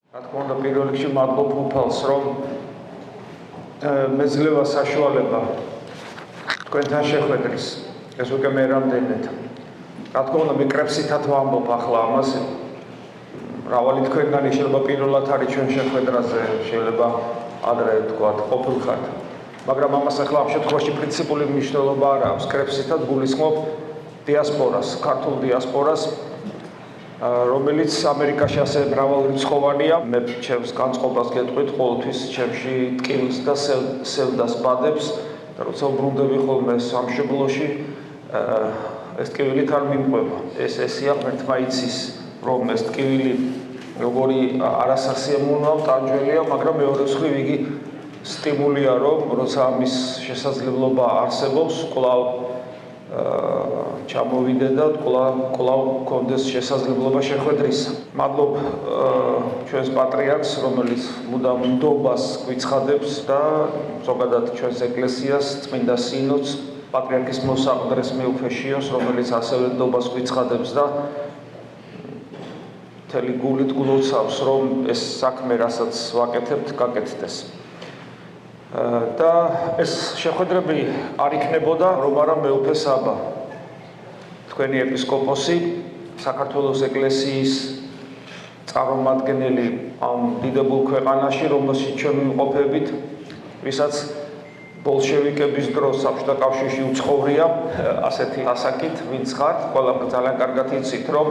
რა თქმა უნდა, პირველ რიგში მადლობ უფალს, რომ მეძლევა საშუალება თქვენთან შეხვედრის. ეს უკვე მე რამდენად. რა თქმა უნდა, მე კრებსითაც ვამბობ ახლა ამას. მრავალი თქვენგანი შეიძლება პირველად არის ჩვენ შეხვედრაზე, შეიძლება ადრე თქვათ ყოფილხართ. მაგრამ ამას ახლა ამ შემთხვევაში პრინციპული მნიშვნელობა არ აქვს. კრებსითაც გულისხმობ დიასპორას, ქართულ დიასპორას, რომელიც ამერიკაში ასე მრავალრიცხოვანია. მე ჩემს განწყობას გეტყვით ყოველთვის ჩემში ტკივილს და სევდას ბადებს და როცა ვბრუნდები ხოლმე სამშობლოში ეს ტკივილით არ მიმყვება. ესია ღმერთმა იცის, რომ ეს ტკივილი როგორი არასასიამოვნოა, ტანჯველია, მაგრამ მეორე მხრივ იგი სტიმულია, რომ როცა ამის შესაძლებლობა არსებობს, კვლავ ჩამოვიდე და კვლავ გქონდეს შესაძლებლობა შეხვედრისა. მადლობ ჩვენს პატრიარქს, რომელიც მუდამ ნდობას გვიცხადებს და ზოგადად ჩვენს ეკლესიას, წმინდა სინოდს, პატრიარქის მოსაყდრეს მეუფეშიოს, რომელიც ასევე ნდობას გვიცხადებს და მთელი გულით გულოცავს, რომ ეს საქმე, რასაც ვაკეთებთ, გაკეთდეს. და ეს შეხვედრები არ იქნებოდა, რომ არა მეუფე საბა, თქვენი ეპისკოპოსი, საქართველოს ეკლესიის წარმომადგენელი ამ დიდებულ ქვეყანაში, რომელშიც ჩვენ ვიმყოფებით, ვისაც ბოლშევიკების დროს საბჭოთა კავშირში უცხოვრია, ასეთი ასაკით, ვინც ხართ, ყველა ძალიან კარგად იცით, რომ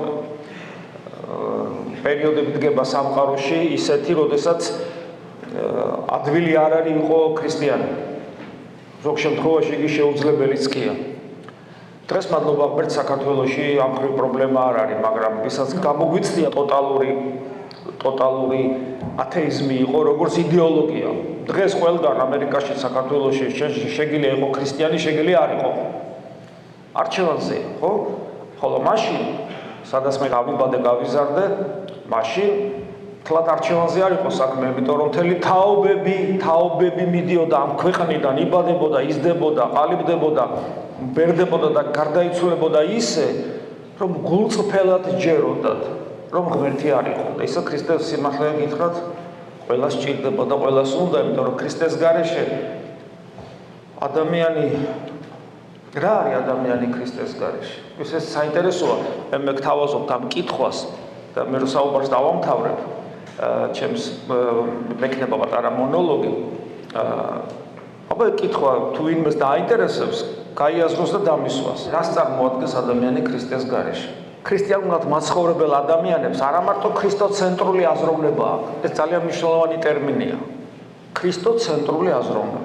პერიოდები დგება სამყაროში ისეთი, როდესაც ადვილი არ არის იყო ქრისტიანი. ზოგ შემთხვევაში იგი შეუძლებელიც კია. დღეს მადლობა ღმერთს საქართველოში ამ ხრივ პრობლემა არ არის, მაგრამ ვისაც გამოგვიცდია ტოტალური ათეიზმი იყო, როგორც იდეოლოგია. დღეს ყველგან ამერიკაში, საქართველოში შეგიძლია იყო ქრისტიანი, შეგიძლია არ იყო. არჩევანზეა, ხო? ხოლო მაშინ, სადაც მე გავიბადე, გავიზარდე, მაშინ თლად არჩევანზე არ იყო საქმე, იმიტომ რომ მთელი თაობები მიდიოდა ამ ქვეყნიდან, იბადებოდა, იზრდებოდა, ყალიბდებოდა, ბერდებოდა და გარდაიცვლებოდა ისე, რომ გულწრფელად ჯეროდათ, რომ ღმერთი არ იყო. და ისა ქრისტეს სიმართლე გითხრათ, ყველას სჭირდება და ყველას უნდა, იმიტომ რომ ქრისტეს გარეშე ადამიანი რა არის ადამიანი ქრისტეს გარეშე? ეს საინტერესოა. მე გთავაზობთ ამ კითხვას და მე რო საუბარს დავამთავრებ, ჩემს მექნება პატარა მონოლოგი. აბა კითხვა თუ ვინმეს დააინტერესებს, გაიაზროს და დამისვას. რას წარმოადგენს ადამიანი ქრისტეს გარეშე? ქრისტიანულად მაცხოვრებელ ადამიანებს არა მარტო ქრისტოცენტრული აზროვნება აქვს. ეს ძალიან მნიშვნელოვანი ტერმინია. ქრისტოცენტრული აზროვნება.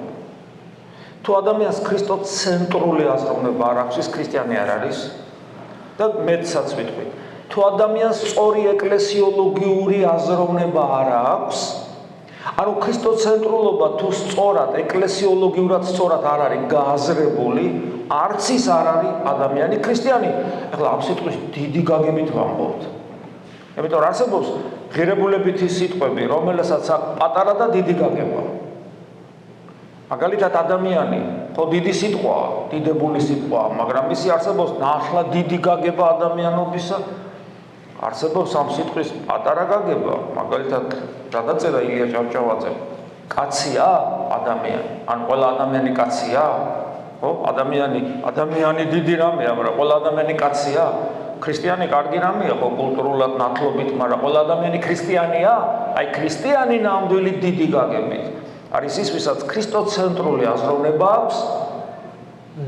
თუ ადამიანს ქრისტოცენტრული აზროვნება არ აქვს, ის ქრისტიანი არ არის და მეცაც ვიტყვი. თუ ადამიანს სწორი ეკლესიოლოგიური აზროვნება არ აქვს, ანუ ქრისტოცენტრულობა თუ სწორად, ეკლესიოლოგიურად სწორად არ არის გააზრებული, არც ის არ არის ადამიანი ქრისტიანი. ახლა ამ სიტყვის დიდი გაგებით ვამბობთ. იმიტომ რომ არსებობს ღირებულებითი სიტყვები, რომელსაც აქვს პატარა და დიდი გაგება. მაგალითად ადამიანი, ხო დიდი სიტყვაა, დიდებული სიტყვაა, მაგრამ მისი არსებობს ნახლა დიდი გაგება ადამიანობისა. არსებობს ამ სიტყვის პატარა გაგება, მაგალითად გადაწერა ილია ჭავჭავაძემ. კაცია ადამიანი, ან ყველა ადამიანი კაცია? ხო, ადამიანი დიდი რამეა, მაგრამ ყველა ადამიანი კაცია? ქრისტიანი კარგი რამეა, ხო, კულტურულად ნათლობით, მაგრამ ყველა ადამიანი ქრისტიანია? აი ქრისტიანი ნამდვილი დიდი გაგებით არის ის, ვისაც ქრისტოცენტრული აზროვნება აქვს,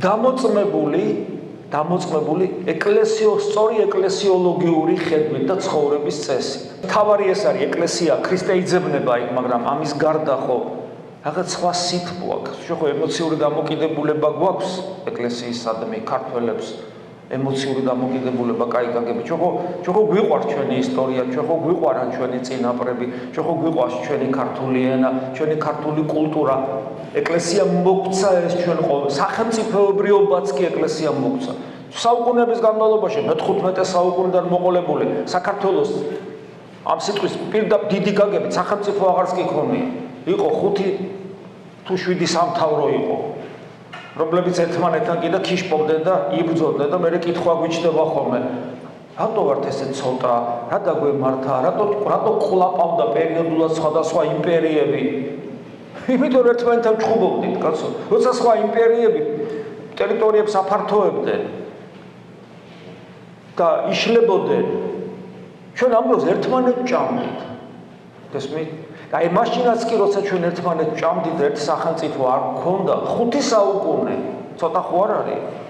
დამოწმებული სწორი ეკლესიოლოგიური ხედვით და ცხოვრების წესით. თავარი ეს არის ეკლესია, ქრისტე იძებნება იქ, მაგრამ ამის გარდა ხო რაღაც სხვა სითბო აქვს. ხო ემოციური დამოკიდებულება გვაქვს ეკლესიისადმი ქართველებს, ემოციური დამოკიდებულება, კაი გაგები. ჩვენ ხო გვიყვარს ჩვენი ისტორია, ჩვენ ხო გვიყვარან ჩვენი წინაპრები, ჩვენ ხო გვიყვარს ჩვენი ქართული ენა, ჩვენი ქართული კულტურა. ეკლესია მოგცა ეს ჩვენ ყოველ სახელმწიფოებრიობაც კი ეკლესია მოგცა. საუკუნეების განმავლობაში, მე-15 საუკუნიდან მოყოლებული საქართველოს ამ სიტყვის პირდაპირ დიდი გაგებით სახელმწიფო აღარც კი ქონია. იყო 5 თუ 7 სამთავრო იყო, რომლებიც ერთმანეთთან კიდე ქიშპობდნენ და იბრძოდნენ და მე კითხვა გვიჩნდება ხოლმე. რატო ვართ ესე ცოტა, რა დაგვემართა, რატო ყლაპავდა პერიოდულად სხვადასხვა იმპერიები? იმიტომ ერთმანეთთან ჩხუბობდით, კაცო. როცა სხვა იმპერიები ტერიტორიებს აფართოებდნენ და იშლებოდნენ, ჩვენ ამ დროს ერთმანეთს ჭამდით. გესმით? და აი მაშინაც კი როცა ჩვენ ერთმანეთს ჭამდით, ერთ სახელმწიფო არ გქონდა, 5 საუკუნე, ცოტა ხო არ არის?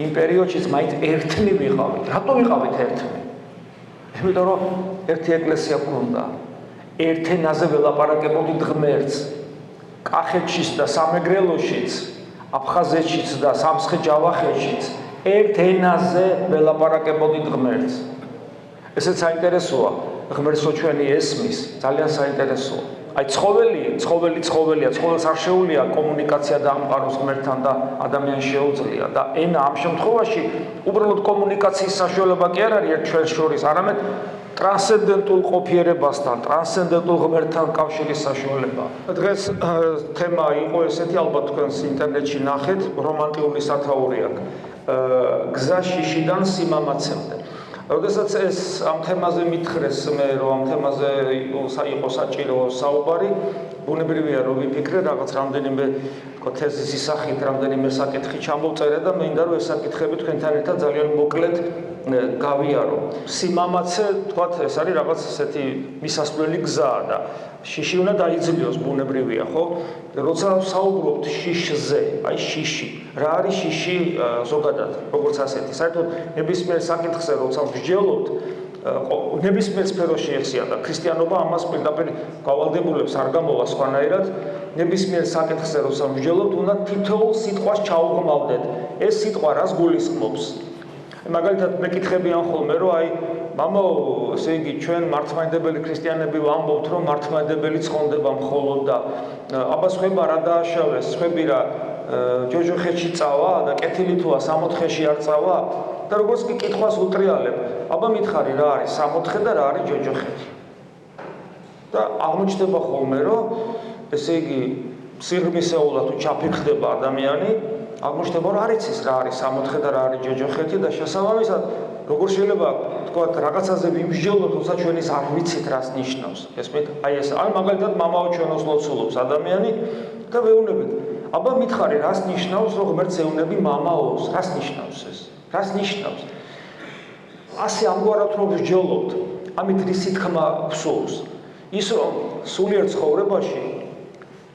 იმ პერიოდშიც მაინც ერთნი ვიყავით. რატო ვიყავით ერთნი? იმიტომ რომ ერთი ეკლესია გქონდა. ერთ ენაზე ველაპარაკებოდით ღმერთს. კახეთშიც და სამეგრელოშიც, აფხაზეთშიც და სამცხე-ჯავახეთშიც ერთ ენაზე ველაპარაკებოდით ღმერთს. ესეც საინტერესოა, ღმერთს რო ჩვენი ესმის, ძალიან საინტერესოა. აი ცხოველია, ცხოველს არ შეუძლია კომუნიკაცია დაამყაროს ღმერთთან და ადამიანს შეუძლია და ენა ამ შემთხვევაში უბრალოდ კომუნიკაციის საშუალება კი არ არის ჩვენ შორის, არამედ ტრანსცენდენტულ ყოფიერებასთან, ტრანსცენდენტულ ღმერთთან კავშირის საშუალება. დღეს თემა იყო ესეთი, ალბათ თქვენს ინტერნეტში ნახეთ, რომანტიკული სათაური აქვს. გზა შიშიდან სიმამაცემდე. როდესაც ეს ამ თემაზე მითხრეს მე, რომ ამ თემაზე იყო საჭირო საუბარი, ბუნებრივია რომ ვიფიქრე რაღაც რამდენიმე თეზის ისახით, რამდენიმე საკითხი ჩამოვწერე და მინდა რომ ეს საკითხები თქვენთან ერთად ძალიან მოკლედ გავიარო. სიმამაცე, თქვათ, ეს არის რაღაც ესეთი მისასვლელი გზაა და შიში უნდა დაიძლიოს, ბუნებრივია, ხო? როცა საუბრობთ შიშზე, აი შიში, რა არის შიში ზოგადად, როგორც ასეთი. საერთოდ ნებისმიერ საკითხზე როცა ვსჯელობთ, ნებისმიერ სფეროში ეხსია და ქრისტიანობა ამას პირდაპირ გავალდებულებს არ გამოვა სხვანაირად. ნებისმიერ საკითხზე როცა ვსჯელობთ, უნდა თითოეულ სიტყვას ჩაუღმავდეთ. ეს სიტყვა რას გულისხმობს? მაგალითად მეკითხებიან ხოლმე, რომ აი მამაო, ესე იგი ჩვენ მართლმადიდებელი ქრისტიანები ვამბობთ, რომ მართლმადიდებელი ცხონდება მხოლოდ და აბა სხვება რა დააშავეს, სხვები რა ჯოჯოხეთში წავა და კეთილი თუა 60-ში არ წავა და როგორც კი კითხვას უტრიალებ, აბა მითხარი რა არის 60 და რა არის ჯოჯოხეთი. და აღმოჩნდება ხოლმე, რომ ესე იგი სიღრმისეულად თუ ჩაფიქრდება ადამიანი, აღმოჩნდება რომ არ იცის რა არის 60 და რა არის ჯოჯოხეთი და შესაბამისად როგორ შეიძლება თქვა რაღაცაზე ვიმსჯელოთ, თუმცა ჩვენ ის არ ვიცით რას ნიშნავს. ესმით? აი ეს არ მაგალითად მამაო ჩვენოს ლოცულობს ადამიანი და ვეუბნებით. აბა მითხარი რას ნიშნავს რომ ღმერთს ეუბნები მამაოს? რას ნიშნავს ეს? რას ნიშნავს? ასე ამგვარად რომ ვსჯელობთ, ამით რისი თქმა გვსურს? ის რომ სულიერ ცხოვრებაში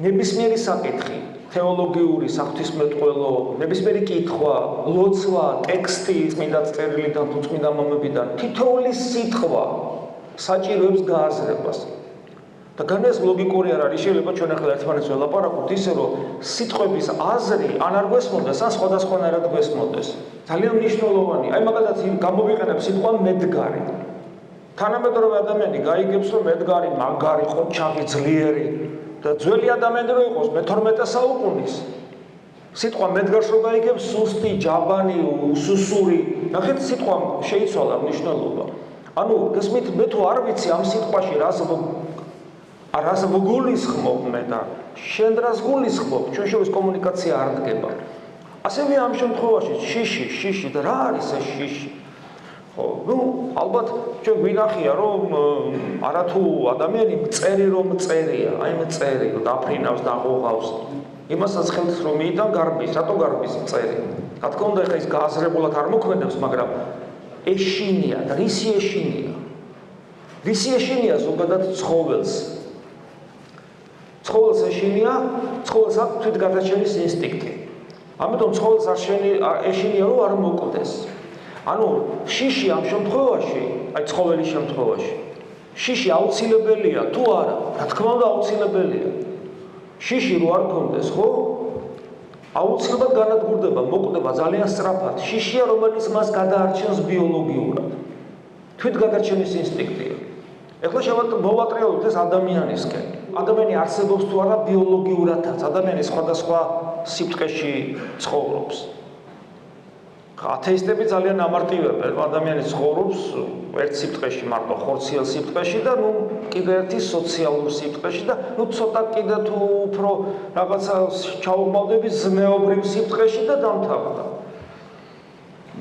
ნებისმიერი საკითხი თეოლოგიური, საღვთისმეტყველო, ნებისმიერი კითხვა, ლოცვა, ტექსტი წმინდა წერილიდან თუ წმინდა მომებიდან, თითოეული სიტყვა საჭიროებს გააზრებას. და განეს ლოგიკური არ არის, შეიძლება ჩვენ ახლა ერთმანეთს ველაპარაკოთ ისე, რომ სიტყვების აზრი ან არ გვესმოდეს, ან სხვადასხვანაირად გვესმოდეს. ძალიან მნიშვნელოვანია. აი მაგალითად გამოვიყენებ სიტყვა მედგარი. თანამედროვე ადამიანი გაიგებს, რომ მედგარი მაგარი, ყოჩაღი, ძლიერი და ძველი ადამიანი რო იყოს მე-12 საუკუნის სიტყვა მედგარს რო გაიგებს სუსტი, ჯაბანი, უსუსური, ნახეთ სიტყვა შეიცვალა მნიშვნელობა. ანუ გესმით, მე თუ არ ვიცი ამ სიტყვაში რას გულისხმობ მე და შენ რას გულისხმობ, ჩვენ შორის კომუნიკაცია არ დგება. ასევე ამ შემთხვევაში შიში და რა არის ეს შიში? ხო, ნუ ალბათ ჩვენ გვინახია რომ არათუ ადამიანი მწერი რომ მწერია, აი მწერი დაფრინავს და ღოღავს. იმასაც ხელს რომ მიიტან გარბის, რატო გარბის მწერი? რა თქმა უნდა, ეხა ის გააზრებულად არ მოქმედებს, მაგრამ ეშინია და რისი ეშინია? რისი ეშინია ზოგადად ცხოველს? ცხოველს ეშინია, ცხოველს აქვს თვითგადარჩენის ინსტინქტი. ამიტომ ცხოველს არ ეშინია რომ არ მოკვდეს. ანუ შიში ამ შემთხვევაში, აი ცხოველის შემთხვევაში, შიში აუცილებელია თუ არა? რა თქმა უნდა აუცილებელია. შიში რო არ გქონდეს, ხო? აუცილებლად განადგურდება, მოკვდება ძალიან სწრაფად. შიშია, რომელიც მას გადაარჩენს ბიოლოგიურად. თვითგადარჩენის ინსტინქტია. ეხლა მოვატრიალოთ ეს ადამიანისკენ. ადამიანი არსებობს თუ არა ბიოლოგიურადაც, ადამიანი სხვადასხვა სიბრტყეში ცხოვრობს. ათეისტები ძალიან ამარტივებენ, ადამიანი ცხოვრობს ერთ სიბრტყეში, მარტო ხორციელ სიბრტყეში და ნუ კიდე ერთი სოციალურ სიბრტყეში და ნუ ცოტა კიდე თუ უფრო რაღაცა ჩაუღმავდები ზნეობრივ სიბრტყეში და დამთავრდა.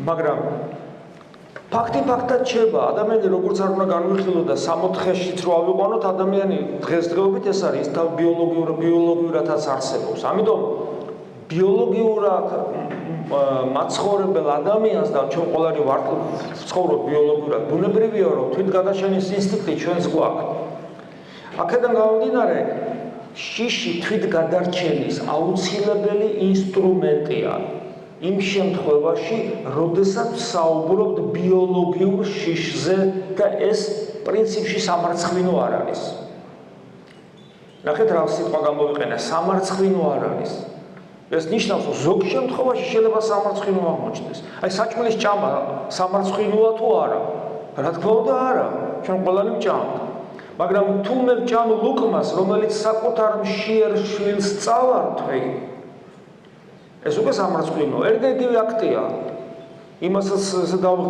მაგრამ ფაქტი ფაქტად რჩება, ადამიანი როგორც არ უნდა განვიხილოთ და 64-შიც რო ავიყვანოთ, ადამიანი დღესდღეობით ეს არის ბიოლოგიურადაც არსებობს. ამიტომ ბიოლოგიურად მაცხოვრებელ ადამიანს და ჩვენ ყველანი ვართ ცხოვრობ ბიოლოგიურად, ბუნებრივია რომ თვითგადარჩენის ინსტინქტი ჩვენს გვაქვს. აქედან გამომდინარე, შიში თვითგადარჩენის აუცილებელი ინსტრუმენტია. იმ შემთხვევაში, როდესაც საუბრობთ ბიოლოგიურ შიშზე და ეს პრინციპში სამარცხვინო არ არის. ნახეთ რა სიტყვა გამოვიყენა, სამარცხვინო არ არის. ეს ნიშნავს, რომ ზოგ შემთხვევაში შეიძლება სამარცხვინო აღმოჩნდეს. აი საჭმელის ჭამა სამარცხვინოა თუ არა? რა თქმა უნდა არა, ჩვენ ყველანი ვჭამთ. მაგრამ თუ მე ვჭამ ლუკმას, რომელიც საკუთარ მშიერ შვილს წავართვი, ეს უკვე სამარცხვინო, ერთ-ერთი აქტია. იმასაც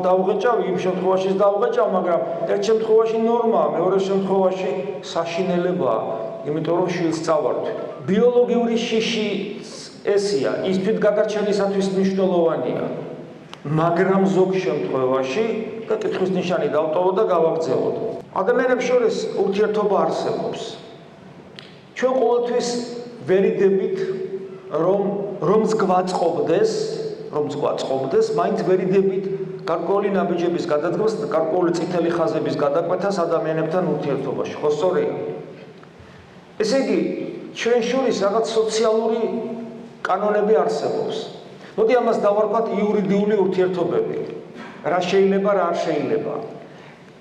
დავღეჭავ, იმ შემთხვევაში დავღეჭავ, მაგრამ ერთ შემთხვევაში ნორმაა, მეორე შემთხვევაში საშინელებაა, იმიტომ რომ შვილს წავართვი. ბიოლოგიური შიში ესია, ის თვითგადარჩენისათვის მნიშვნელოვანია. მაგრამ ზოგ შემთხვევაში და კითხვის ნიშანი დავტოვოთ და გავაგრძელოთ. ადამიანებს შორის ურთიერთობა არსებობს. ჩვენ ყოველთვის ვერიდებით რომს გვაწყობდეს, მაინც ვერიდებით გარკვეული ნაბიჯების გადადგმას, გარკვეული წითელი ხაზების გადაკვეთას ადამიანებთან ურთიერთობაში, ხო სწორია? ესე იგი, ჩვენ შორის რაღაც სოციალური კანონები არსებობს. მოდი ამას დავარქვათ იურიდიული ურთიერთობები. რა შეიძლება, რა არ შეიძლება.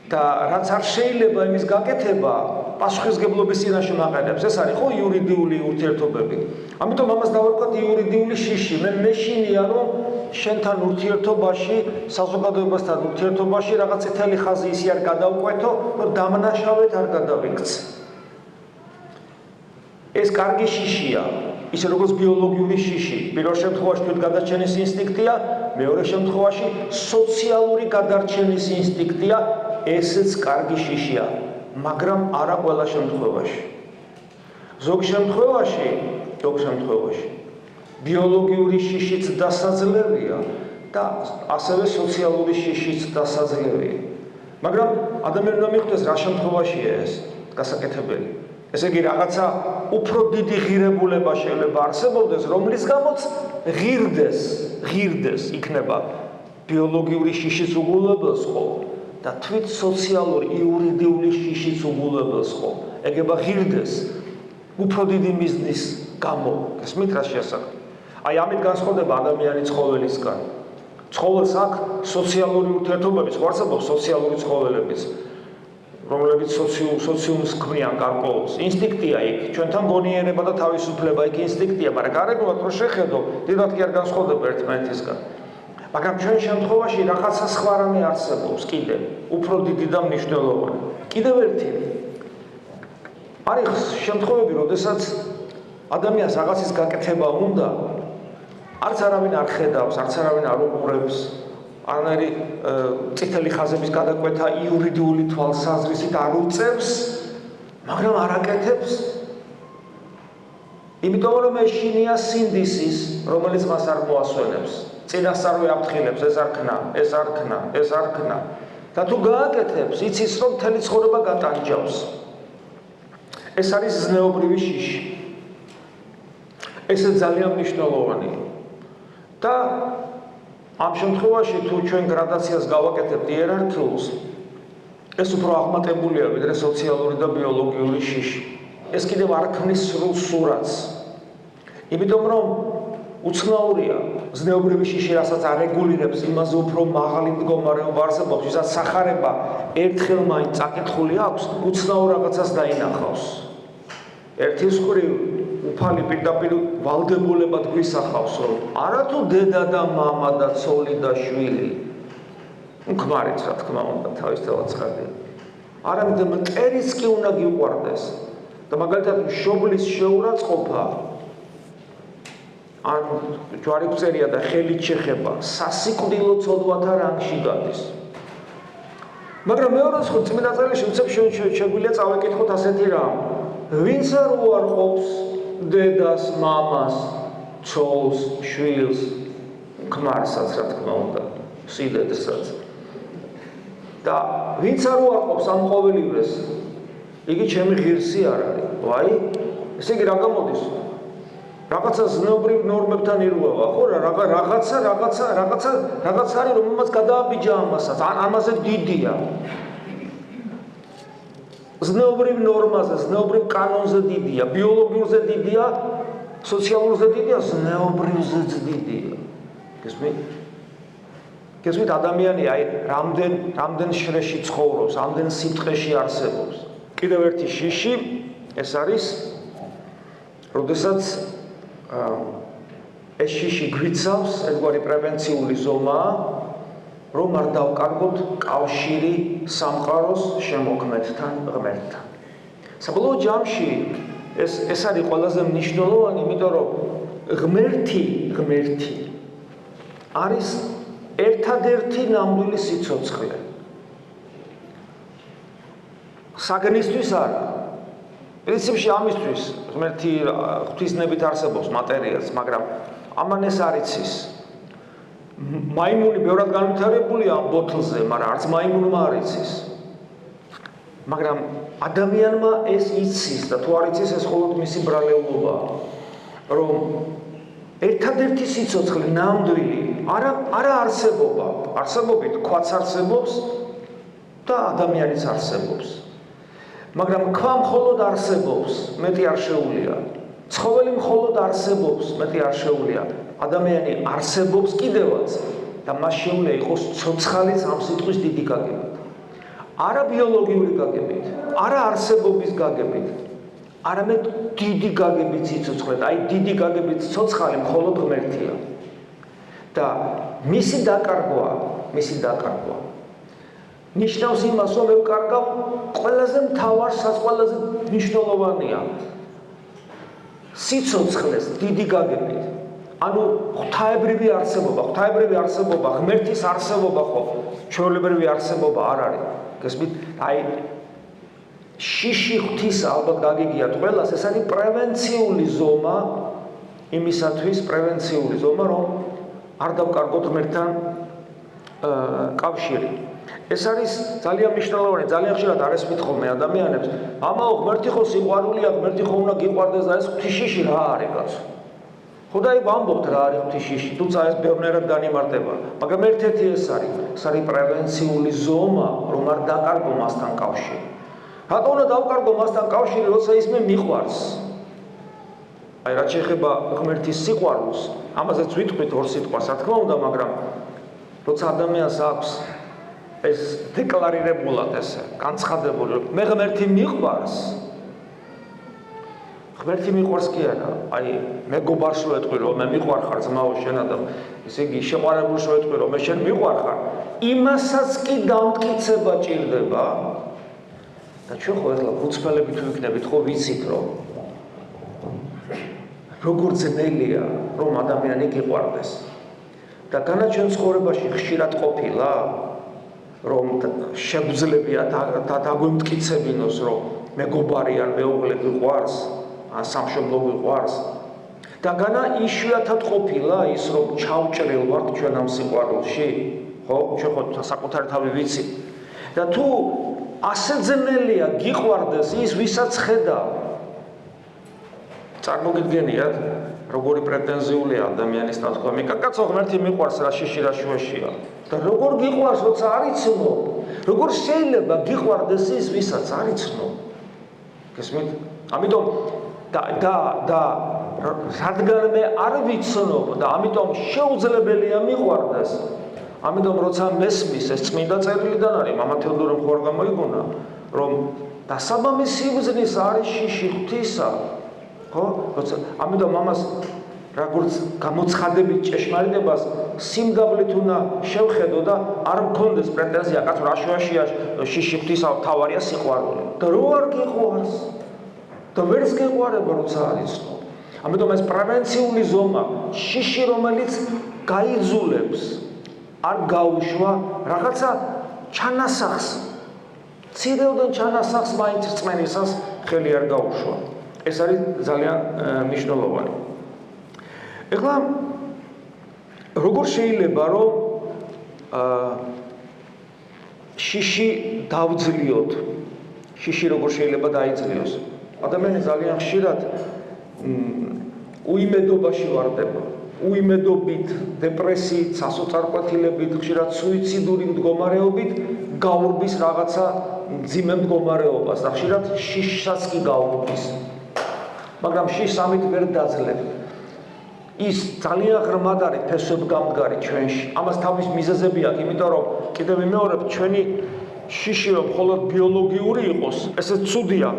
და რაც არ შეიძლება იმის გაკეთება, პასუხისგებლობის წინაშე მაყენებს. ეს არის ხო იურიდიული ურთიერთობები. ამიტომ ამას დავარქვათ იურიდიული შიში. მე მეშინია რომ შენთან ურთიერთობაში, საზოგადოებასთან ურთიერთობაში რაღაც წითელი ხაზი ისე არ გადავკვეთო, რომ დამნაშავედ არ გადავიქცე. ეს კარგი შიშია, ისე როგორც ბიოლოგიური შიში. პირველ შემთხვევაში თვითგადარჩენის ინსტინქტია, მეორე შემთხვევაში სოციალური გადარჩენის ინსტინქტია, ესეც კარგი შიშია, მაგრამ არა ყველა შემთხვევაში. ზოგ შემთხვევაში ბიოლოგიური შიშიც დასაძლევია და ასევე სოციალური შიშიც დასაძლევია. მაგრამ ადამიანი უნდა მიხვდეს რა შემთხვევაშია ეს გასაკეთებელი. ესე იგი რაღაცა უფრო დიდი ღირებულება შეიძლება არსებობდეს, რომლის გამოც ღირდეს იქნება ბიოლოგიური შიშის უგულებელს ხო და თვით სოციალური იურიდიული შიშის უგულებელს ხო. ეგება ღირდეს უფრო დიდი მიზნის გამო. გესმით რა შეასახა? აი ამით განსხვავდება ადამიანი ცხოველისგან. ცხოველს აქვს სოციალური ურთიერთობების, ხო არსებობს სოციალური ცხოველებიც. რომლებიც სოციუმს ქმნიან გარკვეულს. ინსტინქტია იქ, ჩვენთან გონიერება და თავისუფლება იქ ინსტინქტია, მაგრამ გარეგნულად რო შეხედო, დიდად კი არ განსხვავდება ერთმანეთისგან. მაგრამ ჩვენ შემთხვევაში რაღაცა სხვა რამე არსებობს კიდე, უფრო დიდი და მნიშვნელოვანი. კიდევ ერთი არის შემთხვევები, როდესაც ადამიანს რაღაცის გაკეთება უნდა, არც არავინ არ ხედავს, არც არავინ არ უყურებს. არანაირი წითელი ხაზების გადაკვეთა იურიდიული თვალსაზრისით არ უწევს, მაგრამ არ აკეთებს. იმიტომ რომ ეშინია სინდისის, რომელიც მას არ მოასვენებს. წინასწარვე აფრთხილებს, ეს არ ქნა. და თუ გააკეთებს, იცის რომ მთელი ცხოვრება გატანჯავს. ეს არის ზნეობრივი შიში. ესე ძალიან მნიშვნელოვანია. და ამ შემთხვევაში თუ ჩვენ გრადაციას გავაკეთებთ იერარქიულს, ეს უფრო აღმატებულია ვიდრე სოციალური და ბიოლოგიური შიში. ეს კიდევ არ ქმნის სრულ სურათს. იმიტომ რომ უცნაურია ზნეობრივი შიში, რასაც არეგულირებს, იმაზე უფრო მაღალი მდგომარეობა არსებობს, ვისაც სახარება ერთხელ მაინც წაკითხული აქვს, უცნაურ რაღაცას დაინახავს. ერთის მხრივ უფალი პირდაპირ ვალდებულებად გვისახავს, რომ არათუ დედა და მამა და ცოლი და შვილი, ქმარიც რა თქმა უნდა თავისთავად ცხადია, არამედ მტერიც კი უნდა გიყვარდეს და მაგალითად მშობლის შეურაცხყოფა ან ჯვარიფწერია და ხელით შეხება სასიკვდილო ცოდვათა რანგში გადის. მაგრამ მეორე სხვა წმინდა წერილში უცებ შეგვიძლია წავეკითხოთ ასეთი რამ, ვინც არ უარყოფს დედას, მამას, ცოლს, შვილს, ქმარსაც, რა თქმა უნდა, სიდედსაც. და ვინც არ უარყოფს ამ ყოველივეს, იგი ჩემი ღირსი არ არის. ვაი, ესე იგი რა გამოდის? რაღაცა ზნეობრივ ნორმებთან ირღვევა, ხო რა, რაღაცა არის, რომელმაც გადააბიჯა ამასაც, ამაზე დიდია. ზნეობრივ ნორმაზე, ზნეობრივ კანონზე დიდია, ბიოლოგიურზე დიდია, სოციალურზე დიდია, ზნეობრივზეც დიდია. გესმით, ადამიანი აი რამდენ შრეში ცხოვრობს, რამდენ სიტყვაში არსებობს. კიდევ ერთი შიში ეს არის, როდესაც ეს შიში გვიცავს, ერთგვარი პრევენციული ზომაა, რომ არ დავკარგოთ კავშირი სამყაროს შემოქმედთან, ღმერთთან. საბოლოო ჯამში ეს არის ყველაზე მნიშვნელოვანი, იმიტომ რომ ღმერთი არის ერთადერთი ნამდვილი სიცოცხლე. საგნისთვის არა. პრინციპში ამისთვის ღმერთი ღვთისნებით არსებობს მატერიას, მაგრამ ამან ეს არ იცის. მაიმუნი ბევრად განვითარებულია ამ ბოთლზე, მაგრამ არც მაიმუნმა არ იცის. მაგრამ ადამიანმა ეს იცის და თუ არ იცის, ეს მხოლოდ მისი ბრალეულობაა, რომ ერთადერთი სიცოცხლე ნამდვილი არა არსებობა, არსებობით ქვაც არსებობს და ადამიანიც არსებობს. მაგრამ ქვა მხოლოდ არსებობს, მეტი არ შეუძლია. ცხოველი მხოლოდ არსებობს, მეტი არ შეუძლია. ადამიანი არსებობს კიდევაც და მას შეუძლია იყოს ცოცხალიც ამ სიტყვის დიდი გაგებით. არა ბიოლოგიური გაგებით, არა არსებობის გაგებით, არამედ დიდი გაგებით სიცოცხლე და აი დიდი გაგებით ცოცხალი მხოლოდ ღმერთია. და მისი დაკარგვა ნიშნავს იმას, რომ მე ვკარგავ ყველაზე მთავარ ყველაზე მნიშვნელოვანია სიცოცხლეს დიდი გაგებით. ანუ ღვთაებრივი არსებობა, ღმერთის არსებობა ხო ჩვეულებრივი არსებობა არ არის. გესმით? აი შიში ღვთისა ალბათ გაგიგიათ ყველას, ეს არის პრევენციული ზომა იმისათვის, რომ არ დავკარგოთ ღმერთთან კავშირი. ეს არის ძალიან მნიშვნელოვანი, ძალიან ხშირად არ ესმით ხოლმე ადამიანებს, ამაო ღმერთი ხო სიყვარულია, ღმერთი ხო უნდა გიყვარდეს და ეს ღვთისშიში რა არის კაცო? ხო და ვამბობთ რა არის ღვთისშიში, თუმცა ეს ბევრნაირად განიმარტება, მაგრამ ერთ-ერთი ეს არის პრევენციული ზომა, რომ არ დაკარგო მასთან კავშირი. რატო უნდა დავკარგო მასთან კავშირი, როცა ის მე მიყვარს? აი რაც შეეხება ღმერთის სიყვარულს, ამაზეც ვიტყვით ორ სიტყვას, რა თქმა უნდა, მაგრამ როცა ადამიანს აქვს ეს დეკლარირებულად ესე განცხადებული, რომ მე ღმერთი მიყვარს კი არა, აი მეგობარს რო ეტყვი, რომ მე მიყვარ ხარ ძმაო შენ და ესე იგი შეყვარებულს რო ეტყვი, რომ მე შენ მიყვარ ხარ, იმასაც კი დამტკიცება ჭირდება და ჩვენ ხო ეხლა ხუცფელები თუ ვიქნებით, ხო ვიცით რომ როგორ ძნელია რომ ადამიანი გიყვარდეს და განა ჩვენ ცხოვრებაში ხშირად ყოფილა რომ შეგვძლებია დაგვემტკიცებინოს რომ მეგობარი ან მეუღლე გიყვარს ან სამშობლო გიყვარს და განა იშვიათად ყოფილა ის რომ ჩავჭრილ ვართ ჩვენ ამ სიყვარულში ხო ჩვენ ხო საკუთარი თავი ვიცით და თუ ასე ძნელია გიყვარდეს ის ვისაც ხედავ წარმოგიდგენიათ როგორი პრეტენზიულია ადამიანის ნაცვლად კაცო ღმერთი მიყვარს რა შიში რა შუაშია და როგორ გიყვარს როცა არ იცნო როგორ შეიძლება გიყვარდეს ის ვისაც არ იცნო გესმით ამიტომ და რადგან მე არ ვიცნობ და ამიტომ შეუძლებელია მიყვარდეს ამიტომ როცა მესმის ეს წმინდა წერილიდან არის მამა თეოდორე მხარ გამოიგონა რომ დასაბამისი სიბრძნის არის შიში ღვთისა ხო როცა ამიტომ მამას როგორც გამოცხადებით ჭეშმარიტებას სიმდაბლით უნდა შევხედო და არ მქონდეს პრეტენზია კაცო რა შუაშია შიში ღვთისა თავარია სიყვარული და რო არ გიყვარს და ვერც გეყვარება როცა არ იცნობ ამიტომ ეს პრევენციული ზომა შიში რომელიც გაიძულებს არ გაუშვა რაღაცა ჩანასახს ცირეოდენ ჩანასახს მაინც რწმენისას ხელი არ გაუშვა ეს არის ძალიან მნიშვნელოვანი ეხლა როგორ შეიძლება რომ შიში დავძლიოთ. შიში როგორ შეიძლება დაიძლიოს? ადამიანი ძალიან ხშირად უიმედობაში ვარდება. უიმედობით, დეპრესიით, სასოწარკვეთილებით, ხშირად სუიციდური მდგომარეობით გაურბის რაღაცა მძიმე მდგომარეობას და ხშირად შიშსაც კი გაურბის. მაგრამ შიშს ამით ვერ დაძლებ. ის ძალიან ღრმად არის ფესვებგამდგარი ჩვენში. ამას თავის მიზეზები აქვს, იმიტომ რომ კიდევ ვიმეორებ, ჩვენი შიში რომ მხოლოდ ბიოლოგიური იყოს, ესე ცუდია.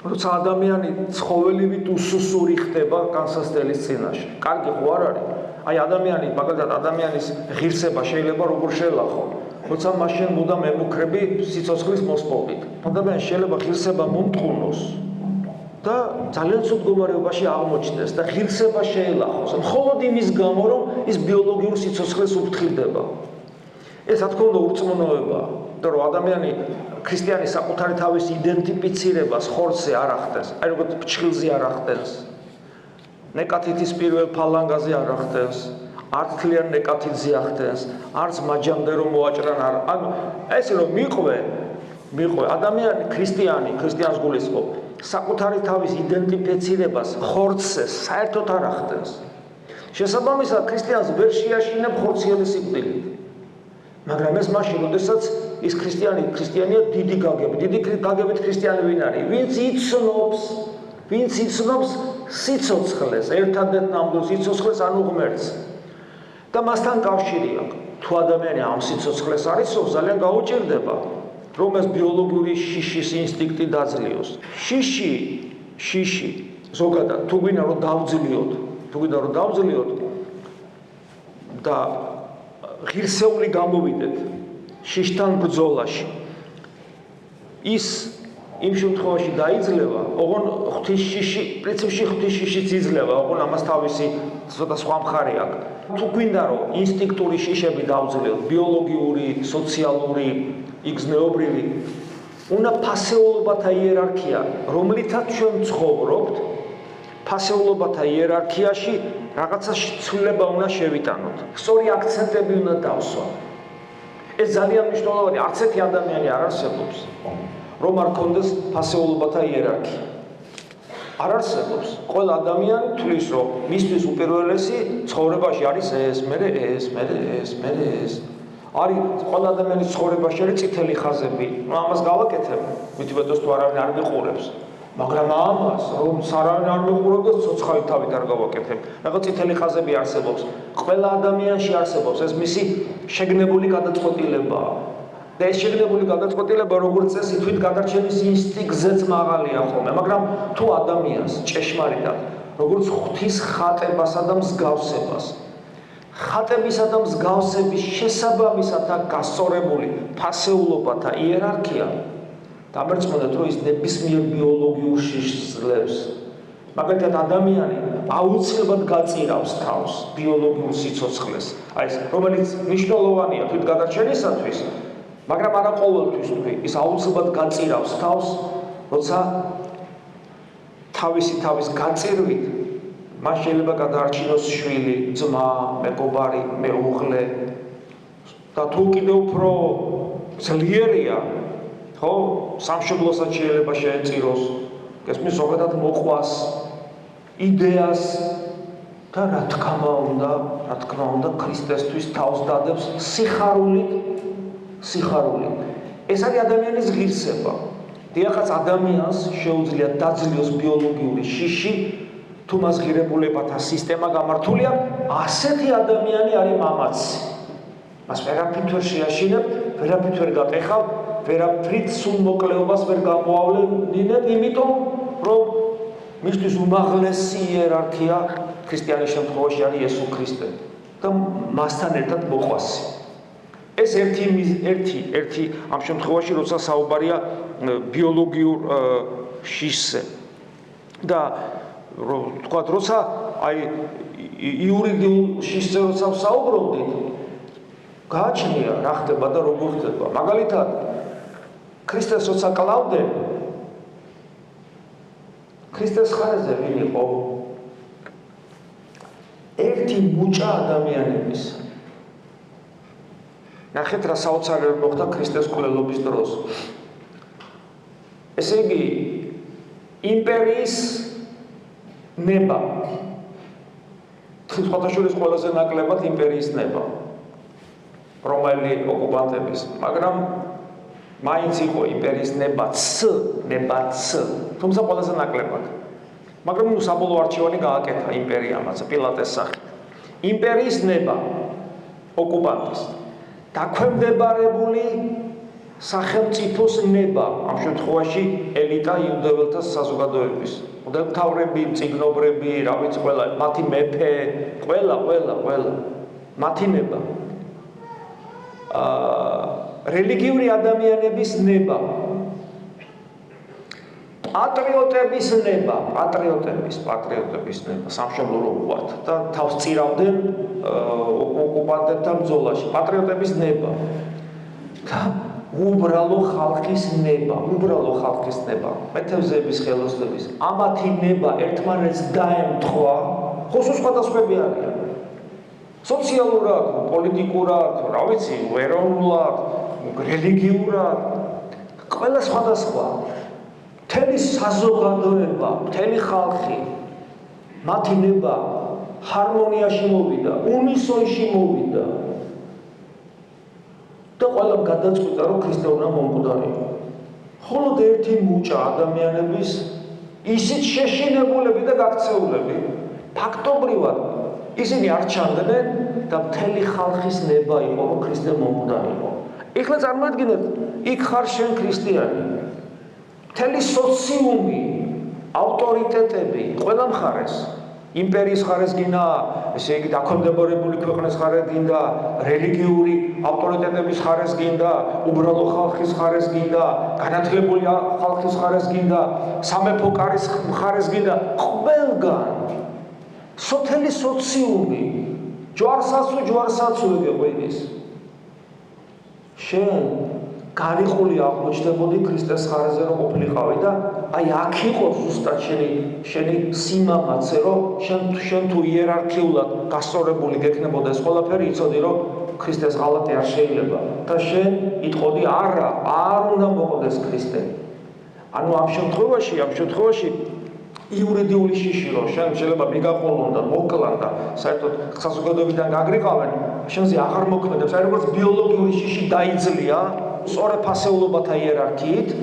როცა ადამიანი ცხოველივით უსუსური ხდება განსასწრების წინაშე. კარგი ხო არ არის? აი ადამიანი, მაგალითად ადამიანის ღირსება შეიძლება როგორ შეელახო? როცა მაშინ მუდამ ემუქრები სიცოცხლის მოსპოვით. ადამიანს შეიძლება ღირსება მომტყუნოს და ძალიან ცუდ მდგომარეობაში აღმოჩნდეს და ღირსება შეელახოს. მხოლოდ იმის გამო, რომ ის ბიოლოგიურ სიცოცხლეს უფრთხილდება. ეს რა თქმა უნდა ურწმუნოებაა, და რომ ადამიანი ქრისტიანი საკუთარი თავის იდენტიფიცირებას ხორცზე არ ახდენს, აი როგორც ფჩხილზე არ ახდენს, ნეკათითის პირველ ფალანგაზე არ ახდენს, არც თლიან ნეკათითზე ახდენს, არც მაჯამდე რომ მოაჭრან არ. ანუ ეს რომ მიყვე ადამიანი ქრისტიანს გულისხმობ, საკუთარი თავის იდენტიფიცირებას ხორცზე საერთოდ არ ახდენს. შესაბამისად ქრისტიანს ვერ შეაშინებ ხორციელი სიკვდილით. მაგრამ ეს მაშინ, როდესაც ის ქრისტიანია დიდი გაგებით ქრისტიანი ვინ არის? ვინც იცნობს სიცოცხლეს, ერთადერთ ნამდვილ სიცოცხლეს, ანუ ღმერთს. და მასთან კავშირი აქვს. თუ ადამიანი ამ სიცოცხლეს არ იცნობს, ძალიან გაუჭირდება, რომ ეს ბიოლოგიური შიშის ინსტინქტი დაძლიოს. შიში ზოგადად თუ გვინდა რომ დავძლიოთ და ღირსეული გამოვიდეთ შიშთან ბრძოლაში. ის იმ შემთხვევაში დაიძლება, ოღონ პრინციპში ღვთის შიშიც იძლება, ოღონ ამას თავისი ცოტა სხვა მხარე აქვს. თუ გვინდა რომ ინსტინქტური შიშები დავძლიოთ, ბიოლოგიური, სოციალური, იგზნეობრივი, უნდა ფასეულობათა იერარქია, რომლითაც ჩვენ ცხოვრობთ, ფასეულობათა იერარქიაში რაღაცა ცვლილება უნდა შევიტანოთ. სწორი აქცენტები უნდა დავსვათ. ეს ძალიან მნიშვნელოვანია, არც ერთი ადამიანი არ არსებობს, რომ არ ქონდეს ფასეულობათა იერარქია. არ არსებობს. ყველა ადამიანი თვლის, რომ მისთვის უპირველესი ცხოვრებაში არის ეს, მერე ეს. არის ყველა ადამიანის ცხოვრებაში არის წითელი ხაზები. ამას გავაკეთებ, მითუმეტეს თუ არავინ არ მიყურებს. მაგრამ ამას, რომ არავინ არ მიყურებს, ცოცხალი თავით არ გავაკეთებ. რაღაც წითელი ხაზები არსებობს. ყველა ადამიანში არსებობს, ეს მისი შეგნებული გადაწყვეტილებაა. და ეს შეგნებული გადაწყვეტილება როგორც წესი თვით გადარჩენის ინსტინქტზეც მაღალია ხოლმე, მაგრამ თუ ადამიანს ჭეშმარიტად, როგორც ღვთის ხატებასა და მსგავსებას, ხატებისა და მსგავსების შესაბამისად აქვს გასწორებული ფასეულობათა იერარქია, დამერწმუნდეთ, რომ ის ნებისმიერ ბიოლოგიურ შიშს ძლევს. მაგალითად ადამიანი აუცილებლად გაწირავს თავს ბიოლოგიურ სიცოცხლეს, აი ეს რომელიც მნიშვნელოვანია თვით გადარჩენისათვის, მაგრამ არა ყოველთვის თქვი, ის აუცილებლად გაწირავს თავს, როცა თავის გაწირვით მას შეიძლება გადაარჩინოს შვილი, ძმა, მეგობარი, მეუღლე და თუ კიდევ უფრო ძლიერია, ხო, სამშობლოსაც შეიძლება შეეწიროს, გესმის ზოგადად მოყვას, იდეას და რა თქმა უნდა, ქრისტესთვის თავს დადებს სიხარულით. ეს არის ადამიანის ღირსება. დიახაც ადამიანს შეუძლია დაძლიოს ბიოლოგიური შიში, თუ მას ღირებულებათა სისტემა გამართულია, ასეთი ადამიანი არის მამაცი. მას ვერაფრით ვერ შეაშინებ, ვერაფრით ვერ გატეხავ, ვერაფრით სულ მოკლეობას ვერ გამოავლენინებ, იმიტომ რომ მისთვის უმაღლესი იერარქია ქრისტიანის შემთხვევაში არის იესო ქრისტე და მასთან ერთად მოყვასი. ეს ერთი ამ შემთხვევაში, როცა საუბარია ბიოლოგიურ შიშზე. და თქვათ, როცა აი იურიდიულ შიშზე როცა საუბრობდით, გააჩნია რა ხდება და როგორ ხდება. მაგალითად, ქრისტეს როცა კლავდნენ, ქრისტეს ხარეზე ვინ იყო? ერთი მუჭა ადამიანების. ნახეთ რა საოცარია მოხდა ქრისტეს მკვლელობის დროს. ესე იგი იმპერიის ნება ხუთშორის ყველაზე ნაკლებად იმპერიის ნება რომელი ოკუპანტების მაგრამ მაინც იყო იმპერიის ნებაც თუმცა ყველაზე ნაკლებად მაგრამ საბოლოო არჩევანი გააკეთა იმპერიამაც პილატეს სახით იმპერიის ნება ოკუპანტის დაქვემდებარებული სახელმწიფოს ნება ამ შემთხვევაში ელიტა იუდეველთა საზოგადოების მღვდელმთავრები, მწიგნობრები, რა ვიცი ყველა მათი მეფე, ყველა მათი ნება რელიგიური ადამიანების ნება პატრიოტების ნება სამშობლო უყვართ და თავს წირავდნენ ოკუპანტებთან ბრძოლაში პატრიოტების ნება და უბრალო ხალხის ნება მეთევზეების ხელოსნების ამათი ნება ერთმანეთს დაემთხვა ხო სხვადასხვები არიან სოციალურად, პოლიტიკურად, რა ვიცი, ეროვნულად, რელიგიურად ყველა სხვადასხვა მთელი საზოგადოება, მთელი ხალხი მათი ნება ჰარმონიაში მოვიდა, უნისონში მოვიდა და ყველამ გადაწყვიტა რომ ქრისტე უნდა მომკვდარიყო. მხოლოდ ერთი მუჭა ადამიანების ისიც შეშინებულები და გაქცეულები ფაქტობრივად ისინი არ ჩანდნენ და მთელი ხალხის ნება იყო რომ ქრისტე მომკვდარიყო. ეხლა წარმოიდგინეთ, იქ ხარ შენ ქრისტიანი. მთელი სოციუმი, ავტორიტეტები, ყველა მხარეს, იმპერიის მხარეს გინდა, ესე იგი დაქვემდებარებული ქვეყნის მხარეს გინდა, რელიგიური ავტორიტეტების მხარეს გინდა, უბრალო ხალხის მხარეს გინდა, განათლებული ხალხის მხარეს გინდა, სამეფო კარის მხარეს გინდა, ყველგან სოთელი სოციუმი, ჯვარსაცუ ეკყვინის. შენ გარიყული აღმოჩნდებოდი ქრისტეს მხარეზე რომ ყოფილიყავი და აი აქ იყო ზუსტად შენი სიმამაცე რომ შენ თუ იერარქიულად გასწორებული გექნებოდა ეს ყველაფერი იცოდი რომ ქრისტეს ღალატი არ შეიძლება და შენ იტყოდი არა არ უნდა მოყდეს ქრისტე. ანუ ამ შემთხვევაში იურიდიული შიში რომ შენ შეიძლება მიგაყოლონ და მოკლან და საერთოდ საზოგადოებიდან გაგრიყავენ შენზე აღარ მოქმედებს აი როგორც ბიოლოგიური შიში დაიძლია სწორე ფასეულობათა იერარქიით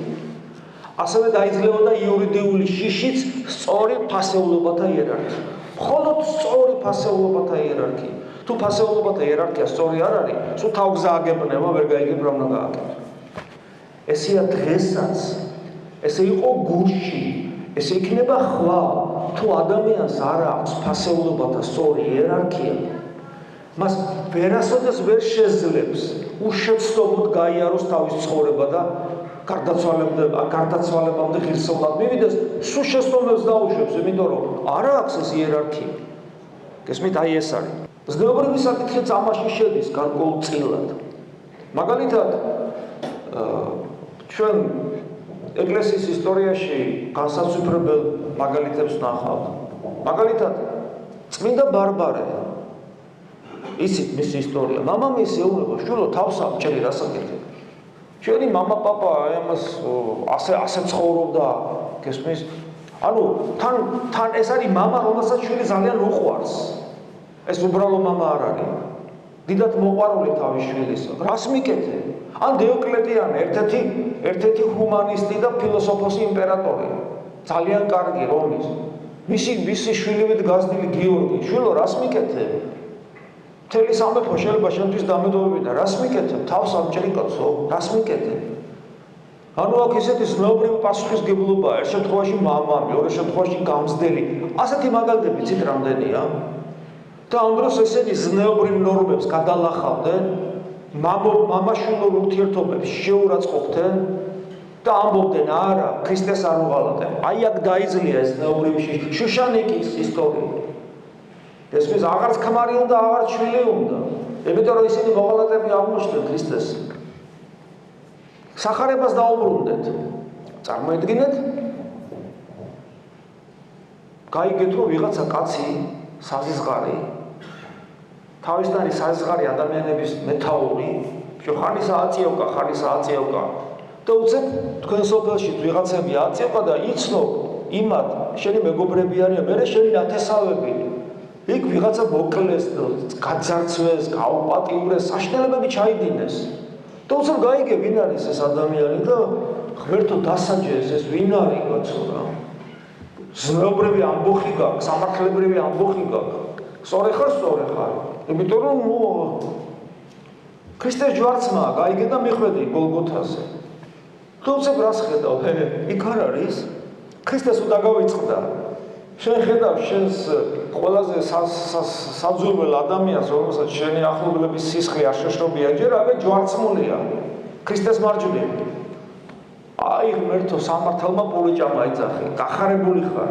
ასევე დაიძლებოდა იურიდიული შიშიც სწორი ფასეულობათა იერარქიით მხოლოდ სწორი ფასეულობათა იერარქია თუ ფასეულობათა იერარქია სწორი არ არის სულ თავგზა აგებნება ვერ გაიგებ რა უნდა გააკეთო ესეა დღესაც ესე იყო გუშინ ესე იქნება ხვალ თუ ადამიანს არ აქვს ფასეულობათა სწორი იერარქია მას ვერასოდეს ვერ შეძლებს უშეცდომოდ გაიაროს თავის ცხოვრება და გარდაცვალებამდე ღირსეულად მივიდეს სულ შეცდომებს დაუშვებს იმიტომ რომ არ აქვს ეს იერარქია გესმით აი ეს არის ზნეობრივი საკითხიც ამაში შედის გარკვეულწილად მაგალითად ჩვენ ეკლესიის ისტორიაში განსაცვიფრებელ მაგალითებს ვნახავთ მაგალითად წმინდა ბარბარე ისიც მისი ისტორია მამამისი ეუბნება შვილო თავს ამჭერი რასაკეთებ ჩვენი мама პაპა ამას ასე ცხოვრობდა გესმის ანუ თან ეს არის мама რომელსაც შვილი ძალიან უყვარს ეს უბრალო мама არ არის დიდად მოყვარული თავის შვილისა რას მიკეთე ან დიოკლეტიანე ერთ-ერთი ჰუმანისტი და ფილოსოფოსი იმპერატორი ძალიან კარგი რომის მისი შვილივით გაზრდილი გიორგი შვილო რას მიკეთე მთელი სამეფო შეიძლება შენთვის დამედოვებინა რას მიკეთებ თავს ამჭერი კაცო რას მიკეთებ ანუ აქ ისეთი ზნეობრივი პასუხისგებლობა ერთ შემთხვევაში მამამი ორ შემთხვევაში გამზდელი ასეთი მაგალითები ცით რამდენია და ამ დროს ესენი ზნეობრივ ნორმებს გადალახავდნენ მამაშვილურ ურთიერთობებს შეურაცხყოფდნენ და ამბობდნენ არა ქრისტეს არ უღალატებ აი აქ დაიძლია ეს ზნეობრივი შუშანიკის ისტორია ესმის აღარც ქმარი უნდა აღარც შვილი უნდა იმიტომ რომ ისინი მოღალატები აღმოჩნდნენ ქრისტეს სახარებას დაუბრუნდეთ წარმოედგინეთ გაიგეთ რომ ვიღაცა კაცი საზღარი თავისთანი საზღარი ადამიანების მეთაური ხანის აწიევკა, ხანის აწიევკა. და უცებ თქვენ სოფელში ვიღაცები აწიევკა და იცნობ იმად, შენი მეგობრები არიან, მე შენი ნათესავები. იქ ვიღაცა მოკლეს, გაძარცვეს, გაუპატიურეს, საშინელებები ჩაიდინეს. და უცებ გაიგე ვინ არის ეს ადამიანი და ღმერთო დასაჯეს ეს ვინ არის კაცო რა. ზნეობრივი ამბოხი გაქვს, სამართლებრივი ამბოხი გაქვს. სწორი ხარ, სწორი ხარ. იმიტომ რომ ქრისტეს ჯვარცმა გაიგე და მიხვედი გოლგოთაზე. თუ უცებ რას ხედავ? იქ არ არის? ქრისტეს უნდა გავიწყდა. შენ ხედავ შენს ყველაზე საძულველ ადამიანს, რომელსაც შენი ახლობლების სისხლი არ შეშრობია, ჯერ ამე ჯვარცმულია. ქრისტეს მარჯვნივ. აი ღმერთო სამართალმა პურიჭამა იძახი, გახარებული ხარ.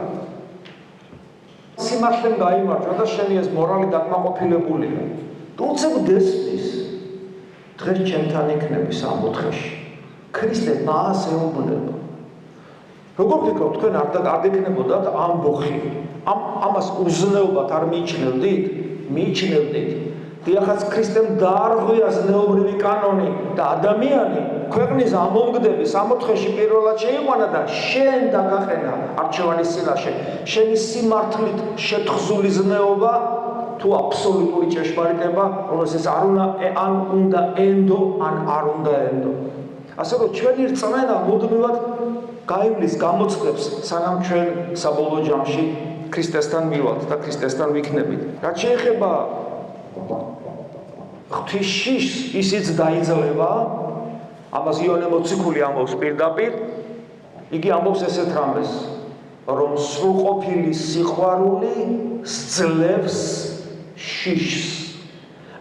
სიმართლემ გაიმარჯვა და შენი ეს მორალი დაკმაყოფილებულია. თუ უცებ დესმის დღეს ჩემთან იქნები სამოთხეში. ქრისტე მას ეუბნება. როგორ ფიქრობთ თქვენ არ დაგეკნებოდათ ამბოხი? ამას უზნეობად არ მიიჩნევდით? მიიჩნევდით. დიახაც ქრისტემ დაარღვია ზნეობრივი კანონი და ადამიანი ქვეყნის ამომგდები სამოთხეში პირველად შეიყვანა და შენ დაგაყენა არჩევანის წინაშე. შენი სიმართლით შეთხზული ზნეობა თუ აბსოლუტური ჭეშმარიტება, რომელსაც ან უნდა ენდო, ან არ უნდა ენდო. ასე რომ ჩვენი რწმენა მუდმივად გაივლის, გამოწყდებს, სანამ ჩვენ საბოლოო ჯამში ქრისტესთან მივალთ და ქრისტესთან ვიქნებით. რაც შეეხება ღვთის შიშს, ისიც დაიძლება, ამას იონე მოციქული ამბობს პირდაპირ, იგი ამბობს ესეთ რამეს, რომ სრულყოფილი სიყვარული სძლევს შიშს.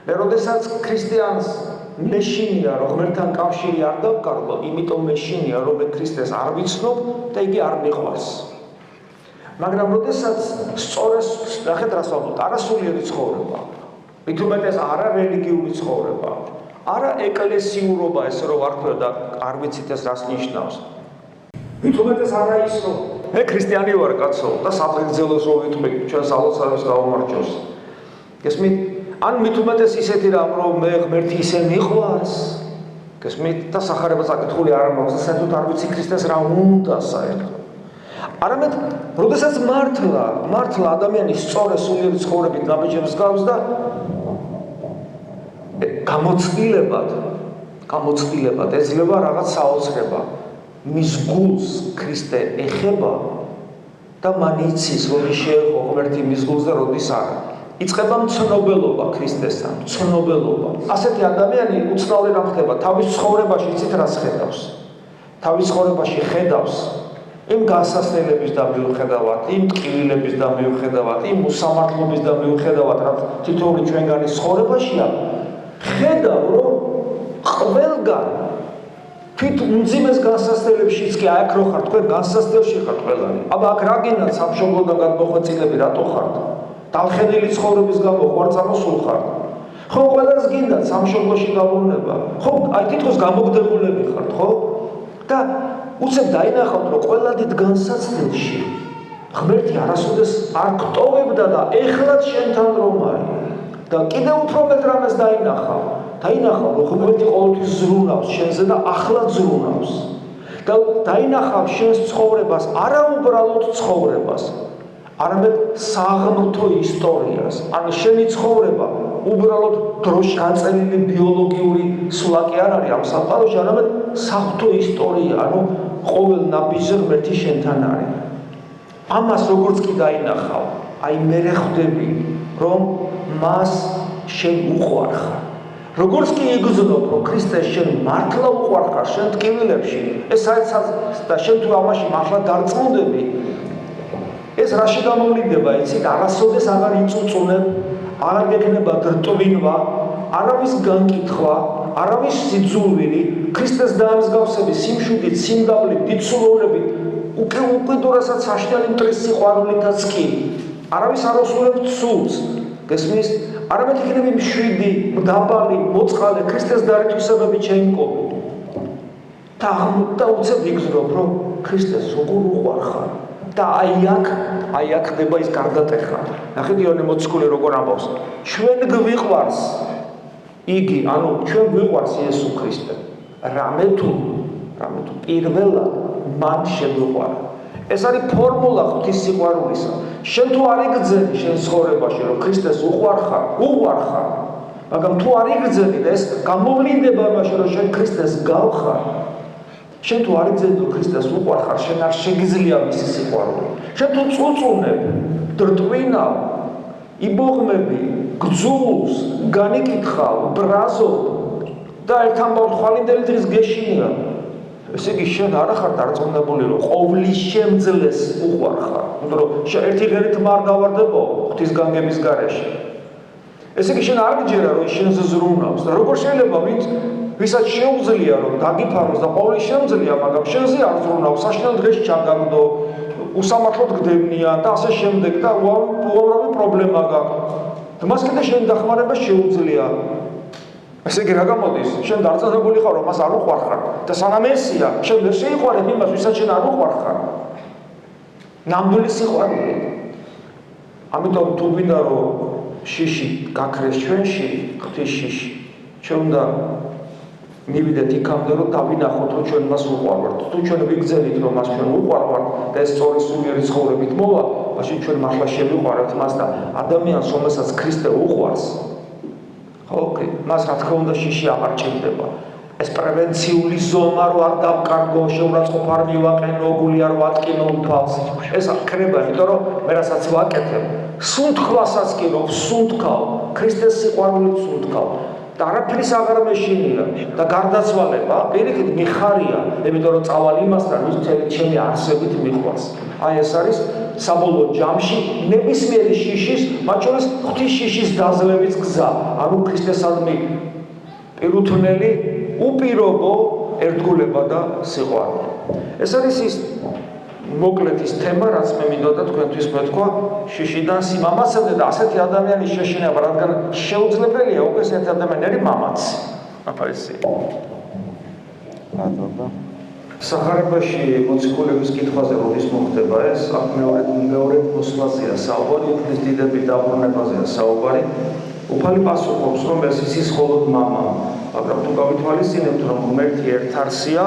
მე როდესაც ქრისტიანს მეშინია, რომ ღმერთთან კავშირი არ დავკარგო, იმიტომ მეშინია, რომ მე ქრისტეს არ ვიცნობ და იგი არ მიყვარს. მაგრამ როდესაც სწორეს, ნახეთ რას ვამბობ, არასულიერი ცხოვრება, მით უმეტეს არა რელიგიური ცხოვრება, არა ეკლესიურობა, ესე რომ ვარქვევ და არ ვიცით ეს რას ნიშნავს. მით უმეტეს არა ის, რომ მე ქრისტიანი ვარ კაცო და საფრთხელს რო ვიტყვი, ჩვენ სალოცავებს გავამარჯოს. გესმით? ან მით უმეტეს ისეთი რამ, რომ მე ღმერთი ისე მიყვარს, გესმით? და სახარება საკითხული არ მაქვს, საერთოდ არ ვიცი ქრისტეს რა უნდა საერთოდ. არამედ, როდესაც მართლა ადამიანი სწორი სულიერი ცხოვრებით ნაბიჯებს გავს და გამოცდილებად ეძლევა რაღაც საოცრება. მის გულს ქრისტე ეხება და მან იცის, როდის შეეხო ღმერთი მის გულს და როდის არა. იწყება მცნობელობა ქრისტესთან, მცნობელობა. ასეთი ადამიანი უცნაური რა ხდება, თავის ცხოვრებაში იცით რას ხედავს. თავის ცხოვრებაში ხედავს იმ განსასწრებების და მიუხედავად, იმ ტკივილების და მიუხედავად, იმ უსამართლობის და მიუხედავად, რაც თითოეული ჩვენგანის ცხოვრებაშია, ხედავ, რომ ყველგან თვით უმძიმეს განსასწრებებშიც კი აქ რო ხარ, თქვენ განსასწრებში ხართ ყველანი. აბა აქ რა გინდათ სამშობლოდან გადმოხვეწილები რატო ხართ? დალხენილი ცხოვრების გამო ხარ წამოსულ ხართ. ხო ყველას გინდათ სამშობლოში დაბრუნება. ხო აი თითქოს გამოგდებულები ხართ, ხო? და უცებ დაინახავთ, რომ ყველა დიდ განსაცდელში ღმერთი არასოდეს არ გტოვებდა და ეხლაც შენთან რომ არის. და კიდევ უფრო მეტ რამეს დაინახავ, რომ ღმერთი ყოველთვის ზრუნავს შენზე და ახლად ზრუნავს. და დაინახავ შენს ცხოვრებას, არა უბრალოდ ცხოვრებას, არამედ საღმრთო ისტორიას. ან შენი ცხოვრება უბრალოდ დროში გაწერილი ბიოლოგიური სულაკი არ არის ამ სამყაროში, არამედ საღვთო ისტორია, ანუ ყოველ ნაბიჯზე ღმერთი შენთან არის. ამას როგორც კი დაინახავ, აი მე ხვდები, რომ მას შენ უყვარ ხარ. როგორც კი იგრძნობ, რომ ქრისტეს შენ მართლა უყვარ ხარ შენ ტკივილებში, ეს საერთოდ და შენ თუ ამაში მართლა დარწმუნდები, ეს რაში გამოვლინდება, იცით, არასოდეს აღარ იწუწუნებ, აღარ გექნება დრტვინვა, არავის განკითხვა, არავის სიძულვილი, ქრისტეს დაამსგავსების სიმშვიდით, სიმდაბლით, დიდსულოვნებით, უკიდურესად საშინელი მტრის სიყვარულითაც კი, არავის არ ოსურებთ სულს, გესმის? არამედ იქნები მშვიდი, მდაბალი, მოწყალე, ქრისტეს დარითვისებებით შეიმკობი. და უცებ იგრძნობ, რომ ქრისტეს როგორ უყვარ ხარ. და აი აქ ხდება ის გარდატეხა. ნახეთ იონე მოციქული როგორ ამბობს. ჩვენ გვიყვარს იგი, ანუ ჩვენ ვიყვარს იესო ქრისტე. რამე თუ პირველად მან შევიყვარა. ეს არის ფორმულა ღვთის სიყვარულისა. შენ თუ არ იგრძელი შენ ცხოვრებაში, რომ ქრისტეს უყვარხარ, მაგრამ თუ არ იგრძელი და ეს გამოვლინდება იმაში, რომ შენ ქრისტეს გავხარ, შენ თუ არ იგრძელი რომ ქრისტეს უყვარხარ, შენ არ შეგიძლია მისი სიყვარული. შენ თუ წუწუნებ, დრტვინავ, იბოღმები, გძულს, განიკითხავ, ბრაზობ და ერთ ამბავთ ხვალინდელი დღის გეშინია. ესე იგი შენ არ ხარ დარწმუნებული რომ ყოვლის შემძლეს უყვარხარ, იმიტომ რომ ერთი ღერით არ გავარდებო ღვთის განგების გარეშე. ესე იგი შენ არ გჯერა რომ შენზე ზრუნავს და როგორ შეიძლება ვისაც შეუძლია რომ დაგიფაროს და ყოვლის შემძლეა, მაგრამ შენზე არ ზრუნავს, საშინელ დღეში ჩაგაგდო, უსამართლოდ გდებნია და ასე შემდეგ და უამრავი პრობლემა გაქვს. მას კიდე შენ დახმარება შეუძლია. ესე იგი რა გამოდის? შენ დარწმუნებული ხარ რომ მას არ უყვარხარ და სანამ ესია, შენ ვერ შეიყვარებ იმას, ვისაც შენ არ უყვარხარ. ნამდვილი სიყვარული. ამიტომ თუ გვინდა რომ შიში გაქრეს ჩვენში, ღვთის შიში, ჩვენ უნდა მივიდეთ იქამდე რომ დავინახოთ რომ ჩვენ მას უყვარვართ. თუ ჩვენ ვიგრძელით რომ მას ჩვენ უყვარვართ და ეს სწორი სულიერი ცხოვრებით მოვა, მაშინ ჩვენ მართლა შევიყვარებთ მას და ადამიანს, რომელსაც ქრისტე უყვარს, მას რა თქმა უნდა შიში აღარ ჭირდება. ეს პრევენციული ზონა რო არ დავკარგო, შეურაცხყოფ არ მივაყენო, გული არ ვატკინო თვალს. ეს ხდება, იმიტომ რომ მე რასაც ვაკეთებ, სუნთქვასაც კი რომ სუნთქავ, ქრისტეს სიყვარულით სუნთქავ. და არაფრის აღარ მეშინია და გარდაცვალება პირიქით მიხარია, იმიტომ რომ წავალ იმასთან, ვის მთელი ჩემი არსებით მიყვარს. აი ეს არის საბოლოო ჯამში ნებისმიერი შიშის, მათ შორის ღვთის შიშის დაძლევის გზა, ანუ ქრისტესადმი პირუთვნელი უპირობო ერთგულება და სიყვარული. ეს არის ის მოკლედ ის თემა, რაც მე მინდოდა თქვენთვის მეთქვა შიშიდან სიმამაცამდე და ასეთი ადამიანის შეშინება, რადგან შეუძლებელია უკვე ესეთი ადამიანი მამაცი. აფარისი. სახარებაში მოციქულების კითხვაზე როდის მოხდება ეს, აქ მეორე მოსვლაზეა საუბარი, უფლის დიდების დაბრუნებაზეა საუბარი. უფალი პასუხობს, რომ ეს ის მხოლოდ მამა, მაგრამ თუ გავითვალისწინებთ, რომ ღმერთი ერთ არსია,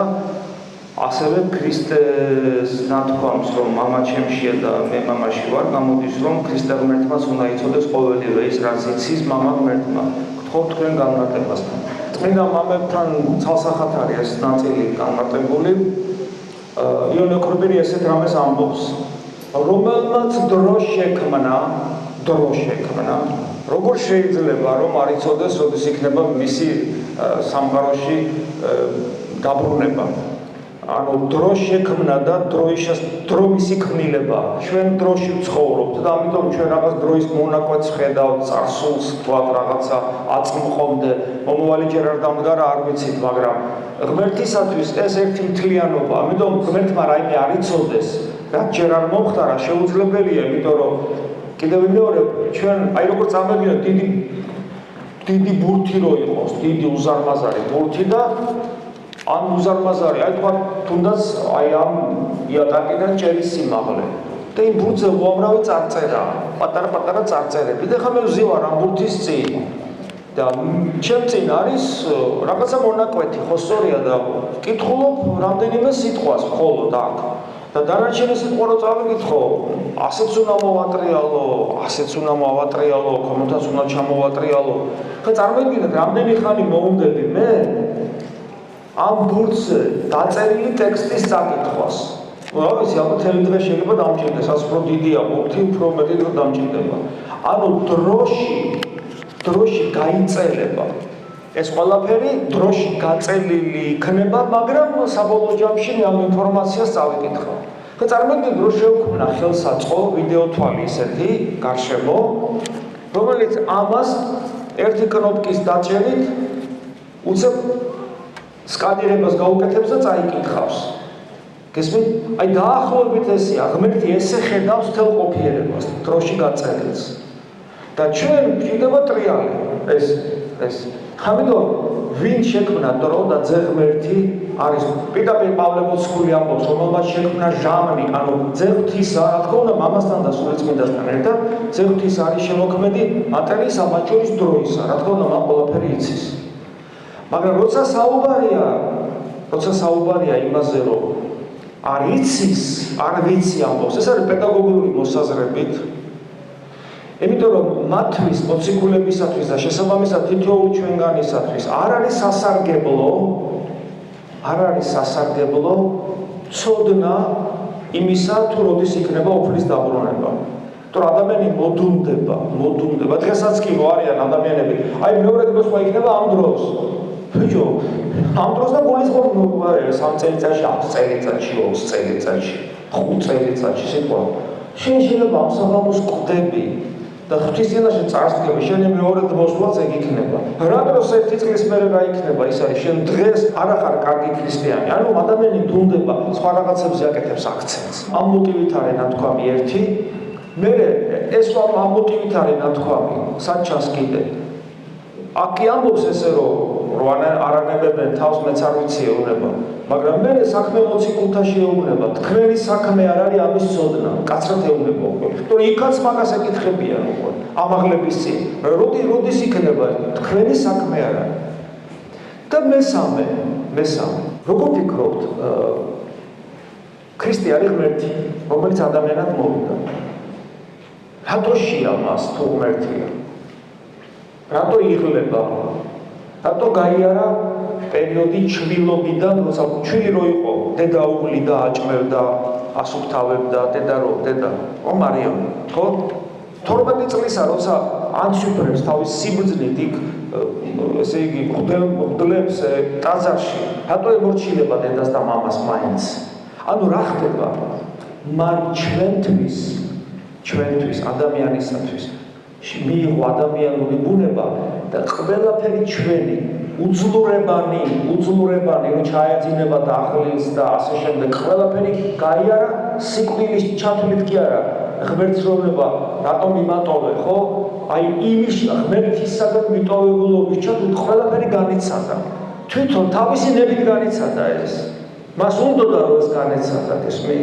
ასევე ქრისტეს ნათქვამს, რომ მამა ჩემშია და მე მამაში ვარ, გამოდის, რომ ქრისტე ღმერთმაც უნდა იცოდეს ყოველივე ის, რაც იცის მამა ღმერთმა. გთხოვ თქვენ განმარტებას. წმინდა მამებთან ცალსახად არის ეს ნაწილი განმარტებული. იონე ოქროპირი ესეთ რამეს ამბობს, რომელმაც დრო შექმნა, როგორ შეიძლება რომ არ იცოდეს, როდის იქნება მისი სამყაროში დაბრუნება. ანუ დრო შექმნა და დრო მისი ქმნილება. ჩვენ დროში ვცხოვრობთ და ამიტომ ჩვენ რაღაც დროის მონაკვეთს ხედავთ, წარსულს, თქვათ რაღაცა აწმყომდე, მომავალი ჯერ არ დამდგარა, არ ვიცით, მაგრამ ღმერთისათვის ეს ერთი მთლიანობა. ამიტომ ღმერთმა რაიმე არ იცოდეს, რაც ჯერ არ მომხდარა, შეუძლებელია, იმიტომ რომ კიდევ მეორე ჩვენ აი როგორ წამებია დიდი ბურთი რო იყოს, დიდი უზარმაზარი ბურთი და ან უზარმაზარი, აი თქვა თუნდაც აი ამ იატაკიდან ჭერის სიმაღლე. და იმ ბურთზე უამრავი წარწერა, პატარა წარწერები. და ხა მე ვზივარ ამ ბურთის წინ. და ჩემ წინ არის რაღაცა მონაკვეთი, ხო სწორია და ვკითხულობ რამდენიმე სიტყვას მხოლოდ აქ. და დანარჩენი სიტყვა რო წავიკითხო, ასეც უნდა მოვატრიალო, კომენტარს უნდა ჩამოვატრიალო. ხა წარმოიდგინეთ, რამდენი ხანი მოუნდები მე ამ ბურთზე დაწერილი ტექსტის წაკითხვას. რა ვიცი, ალბათ თელი დღე შეიძლება დამჭირდეს, ასე უფრო დიდია ბურთი, უფრო მეტი დრო დამჭირდება. ანუ დროში გაიწელება. ეს ყველაფერი დროში გაწელილი იქნება, მაგრამ საბოლოო ჯამში მე ამ ინფორმაციას წავიკითხავ. და წარმოიდგინეთ, რომ შევქმნა ხელსაწყო ვიდეო თვალი ისეთი გარშემო, რომელიც ამას ერთი კნოპკის დაჭერით უცებ სკანირებას გაუკეთებს და წაიკითხავს. გესმით? აი დაახლოებით ესეა, ღმერთი ესე ხედავს თელ ყოფიერებას, დროში გაწელილს. და ჩვენ გვჭირდება ტრიალი, ეს. ამიტომ ვინ შექმნა დრო და ძე ღმერთი არის პირდაპირ პავლე მოციქული ამბობს რომელმაც შექმნა ჟამნი ანუ ძე ღვთისა რა თქმა უნდა მამასთან და სულიწმინდასთან ერთად ძე ღვთის არის შემოქმედი მატერიის მათ შორის დროისა რა თქმა უნდა მან ყველაფერი იცის მაგრამ როცა საუბარია იმაზე რომ არ იცის არ ვიცი ამბობს ეს არის პედაგოგიური მოსაზრებით იმიტომ რომ მათთვის მოციქულებისათვის და შესაბამისად თითოეულ ჩვენგანისათვის არ არის სასარგებლო ცოდნა იმისა თუ როდის იქნება უფლის დაბრუნება თორე ადამიანი მოდუნდება დღესაც კი რო არიან ადამიანები აი მეორე დღეს ხო იქნება ამ დროს ბიჭო ამ დროს და გულისხმობ 3 წელიწადში 10 წელიწადში 20 წელიწადში 5 წელიწადში სიტყვა შენ შეიძლება ამ საღამოს კვდები და ღვთისიანაში წარსდგები შენი მეორე დღოსვაც ეგ იქნება რა დროს ერთი წლის მერე რა იქნება ის არის შენ დღეს არ ახარ კარგი ქრისტიანი ანუ ადამიანი დუნდება სხვა რაღაცებზე აკეთებს აქცენტს ამ მოტივით არის ნათქვამი ერთი მერე ეს ამ მოტივით არის ნათქვამი საჩას კიდე აქ კი ამბობს ესე რომ არანებებენ თავს მეც არ ვიცი ეუბნება მაგრამ მე საქმე მოციქულთა შეეუბნება თქვენი საქმე არ არის ამის ცოდნა კაცრად ეუბნება უკვე თორე იქაც მაგას ეკითხებიან უკვე ამაღლების წინ როდის იქნება თქვენი საქმე არ არის და მესამე როგორ ფიქრობთ ქრისტე არის ღმერთი რომელიც ადამიანად მოვიდა რატო შეამას თუ ღმერთია რატო იღლება რატო გაიარა პერიოდი ჩვილობიდან როცა ჩვილი რო იყო დედა უვლიდა აჭმევდა ასუფთავებდა დედა ო მარიამ ხო 12 წლისა როცა ანსუფრებს თავის სიბრძნით იქ ესე იგი მღვდლებს ტაძარში რატო ემორჩილება დედას და მამას მაინც ანუ რა ხდება მან ჩვენთვის ადამიანისათვის მიიღო ადამიანური ბუნება და ყველაფერი ჩვენი უძლურებანი რომ ჩაეძინება და ახლის და ასე შემდეგ ყველაფერი გაიარა სიკვდილის ჩათვლით კი არა ღმერთსროლება რატომ იმატოვე ხო აი იმის ღმერთისაგან მიტოვებულობის ჩათვლით ყველაფერი განიცადა თვითონ თავისი ნებით განიცადა ეს მას უნდოდა რომ ეს განიცადა ესმი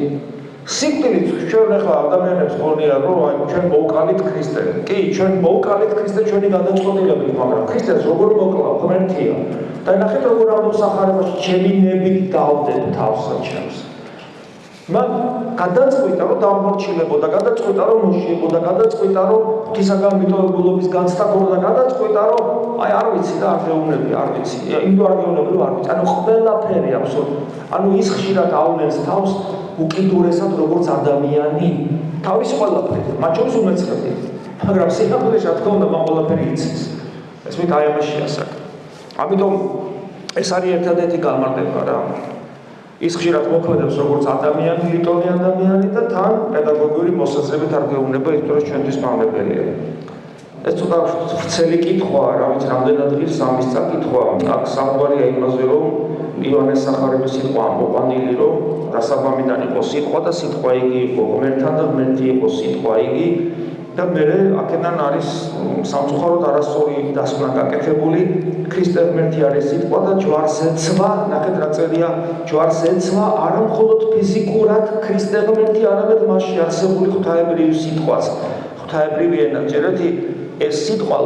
სიკვდილით ჩვენ ახლა ადამიანებს გონია რომ აი ჩვენ მოვკალით ქრისტე. კი, ჩვენ მოვკალით ქრისტე ჩვენი გადაწყვეტილებით, მაგრამ ქრისტეს როგორ მოკლა ღმერთია. და ნახეთ როგორ ამოსახარებაში ჩემი ნებით დავდებ თავს ჩემს. მან გადაწყვიტა რომ დამორჩილებოდა, გადაწყვიტა რომ მოშიებოდა, გადაწყვიტა რომ ღვთისაგან მიტოვებულობის განცდა ქონდა, გადაწყვიტა რომ აი არ ვიცი და არ გეუბნები, არ ვიცი. იმდო არ გეუბნები რომ არ ვიცი. ანუ ყველაფერი აბსოლუტურად. ანუ ის ხშირად ავნებს თავს უკიდურესად როგორც ადამიანი თავის ყველაფერი მათ შორის უმეცრები მაგრამ სიახლეში რა თქმა უნდა მან ყველაფერი იცის ეს მით აი ამაშია საქმე ამიტომ ეს არის ერთადერთი განმარტება რა ის ხშირად მოქმედებს როგორც ადამიანი ლიტონი ადამიანი და თან პედაგოგიური მოსაზრებით არ გეუბნება ის თორე ჩვენთვის მავნებელია ეს ცოტა ვრცელი კითხვაა რა ვიცი რამდენად ღირს ამის წაკითხვა აქ საუბარია იმაზე რომ ივანეს სახარების სიტყვა ამოყვანილი რომ დასაბამიდან იყო სიტყვა და სიტყვა იგი იყო ღმერთთან და ღმერთი იყო სიტყვა იგი და მე აქედან არის სამწუხაროდ არასწორი დასკვნა გაკეთებული ქრისტე ღმერთი არის სიტყვა და ჯვარს ეცვა ნახეთ რა წერია ჯვარს ეცვა არა მხოლოდ ფიზიკურად ქრისტე ღმერთი არამედ მასში არსებული ღვთაებრივი სიტყვაც ღვთაებრივი ენა წერეთ ეს სიტყვა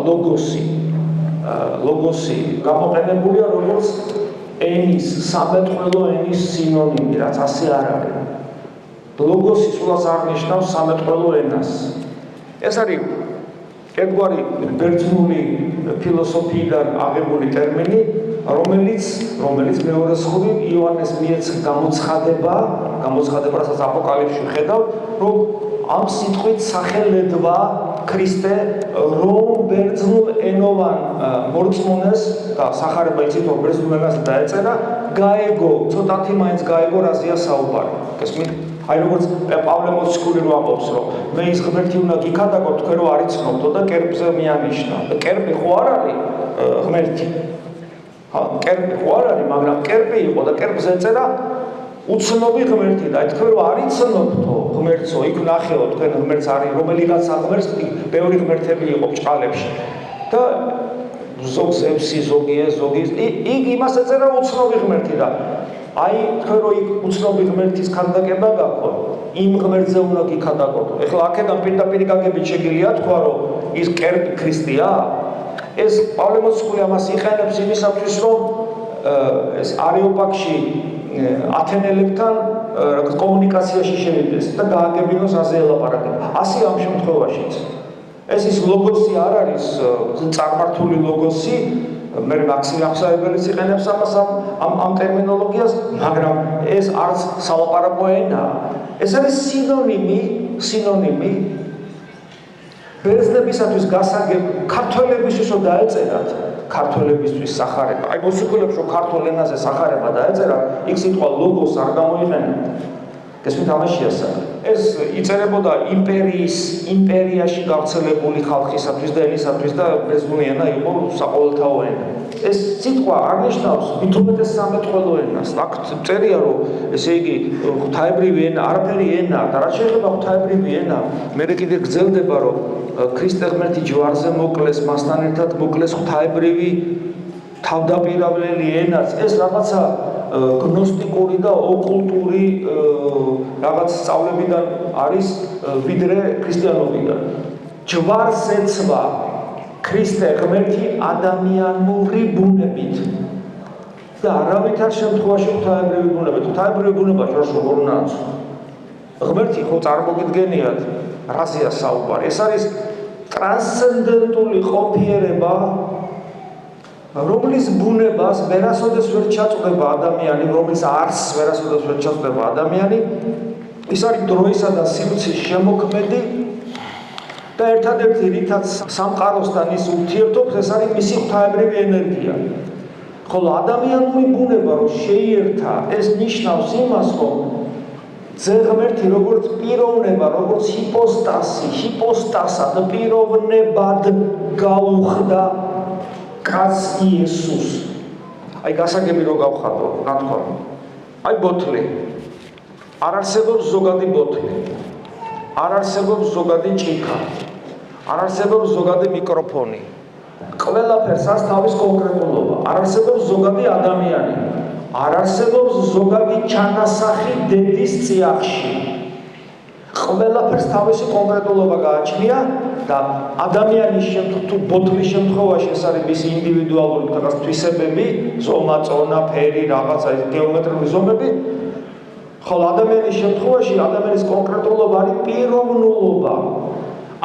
ლოგოსი გამოყენებულია როგორც ენის სამეთყველო ენის სინონიმი რაც ასე არ არის ლოგოსი სულაც არ ნიშნავს სამეთყველო ენას ეს არის ერთგვარი ბერძნული ფილოსოფიიდან აღებული ტერმინი რომელიც მეორე მხრივ იოანეს მიეცა გამოცხადება რასაც აპოკალიფსში ხედავ რომ ამ სიტყვით სახელედვა ქრისტე რომ ბერძნულ ენოვან მორწმუნეს და სახარება იცით რომ ბერძნულ ენაზე დაეწერა გაეგო ცოტათი მაინც გაეგო რაზეა საუბარი გესმით აი როგორც პავლე მოციქული რო ამბობს რომ მე ის ღმერთი უნდა გიქადაგო თქვენ რო არ იცნობდო და კერპზე მიანიშნა და კერპი ხო არ არის ღმერთი კერპი ხო არ არის მაგრამ კერპი იყო და კერპზე ეწერა უცნობი ღმერთი და თქვენ რო არ იცნობდო ღმერთსო იქ ნახეო თქვენ ღმერთს არის რომელიღაცა ღმერთს ბევრი ღმერთები იყო ბჭყალებში და ზოგს ევსი, ზოგი ეს, ზოგი ის. იქ იმას ეწერა უცნობი ღმერთი და აი თქვენ რო იქ უცნობი ღმერთის ქანდაკება გაქვთ, იმ ღმერთზე უნდა გიქადაგოთ. ეხლა აქედან პირდაპირ გაგებით შეგიძლია თქვა რომ ის კერპი ქრისტეა? ეს პავლე მოციქული ამას იყენებს იმისათვის რომ ეს არეოპაგში ათენელებთან კომუნიკაციაში შევიდეს და გააგებინოს აზე ელაპარაკება. ასე ამ შემთხვევაშიც. ეს ის ლოგოსი არ არის წარმართული ლოგოსი, მე მაქსიმი ახსაებელიც იყენებს ამას ამ ტერმინოლოგიას, მაგრამ ეს არც სალაპარაკო ენაა. ეს არის სინონიმი ბერძნებისათვის გასაგებ ქართველებისთვის რომ დაეწერათ, ქართველებისთვის სახარება. აი მოციქულებს რომ ქართულ ენაზე სახარება დაეწერა, იქ სიტყვა ლოგოს არ გამოიყენა. გესმით ამაშია საქმე. ეს იწერებოდა იმპერიაში გავრცელებული ხალხისათვის და ენისათვის და ბერძნული ენა იყო საყოველთაო ენა. ეს სიტყვა არნიშნავს მithumetes სამეთყველო ენას. აქ წერია რომ ესე იგი ღვთაებრივი ენა, არაფერი ენა და რაც შეიძლება ღვთაებრივი ენა, მე კიდე გრძელდება რომ ქრისტე ღმერთი ჯვარზე მოკლეს, მასთან ერთად მოკლეს ღვთაებრივი თავდაპირველი ენაც. ეს რაღაცა გნოსტიკური და ოკულტური რაღაც სწავლებიდან არის ვიდრე ქრისტიანობიდან. ჯვარს ეცვა ქრისტე ღმერთი ადამიანური ბუნებით და არავითარ შემთხვევაში ღვთაებრივი ბუნებით. ღვთაებრივი ბუნება ჯვარს როგორ უნდა აცვა? ღმერთი ხო წარმოგიდგენიათ რაზეა საუბარი? ეს არის ტრანსცენდენტული ყოფიერება, რომლის ბუნებას ვერასოდეს ვერ ჩაწყვეტება ადამიანი, რომლის არსს ვერასოდეს ვერ ჩაწყვეტება ადამიანი, ის არის დროისა და სივრცის შემოქმედი და ერთადერთი რითაც სამყაროსთან ის ურთიერთობს, ეს არის მისი ღვთაებრივი ენერგია. ხოლო ადამიანური ბუნება რომ შეიერთა, ეს ნიშნავს იმას, რომ ძე ღმერთი როგორც პიროვნება, როგორც ჰიპოსტასად პიროვნებად გაუხდა კაც იესოს. აი გასაგები რო გავხადო, რა თქვა? აი ბოთლი. არ არსებობს ზოგადი ბოთლი. არ არსებობს ზოგადი ჭიქა. არ არსებობს ზოგადი მიკროფონი. ყველაფერს აქვს თავის კონკრეტულობა. არ არსებობს ზოგადი ადამიანი. არ არსებობს ზოგადი ჩანასახი დედის წიაღში. ყველაფერს თავისი კონკრეტულობა გააჩნია და ადამიანის თუ ბოთლის შემთხვევაში ეს არის მისი ინდივიდუალური რაღაც თვისებები, ზომა, წონა, ფერი, რაღაცა გეომეტრიული ზომები, ხოლო ადამიანის შემთხვევაში ადამიანის კონკრეტულობა არის პიროვნულობა,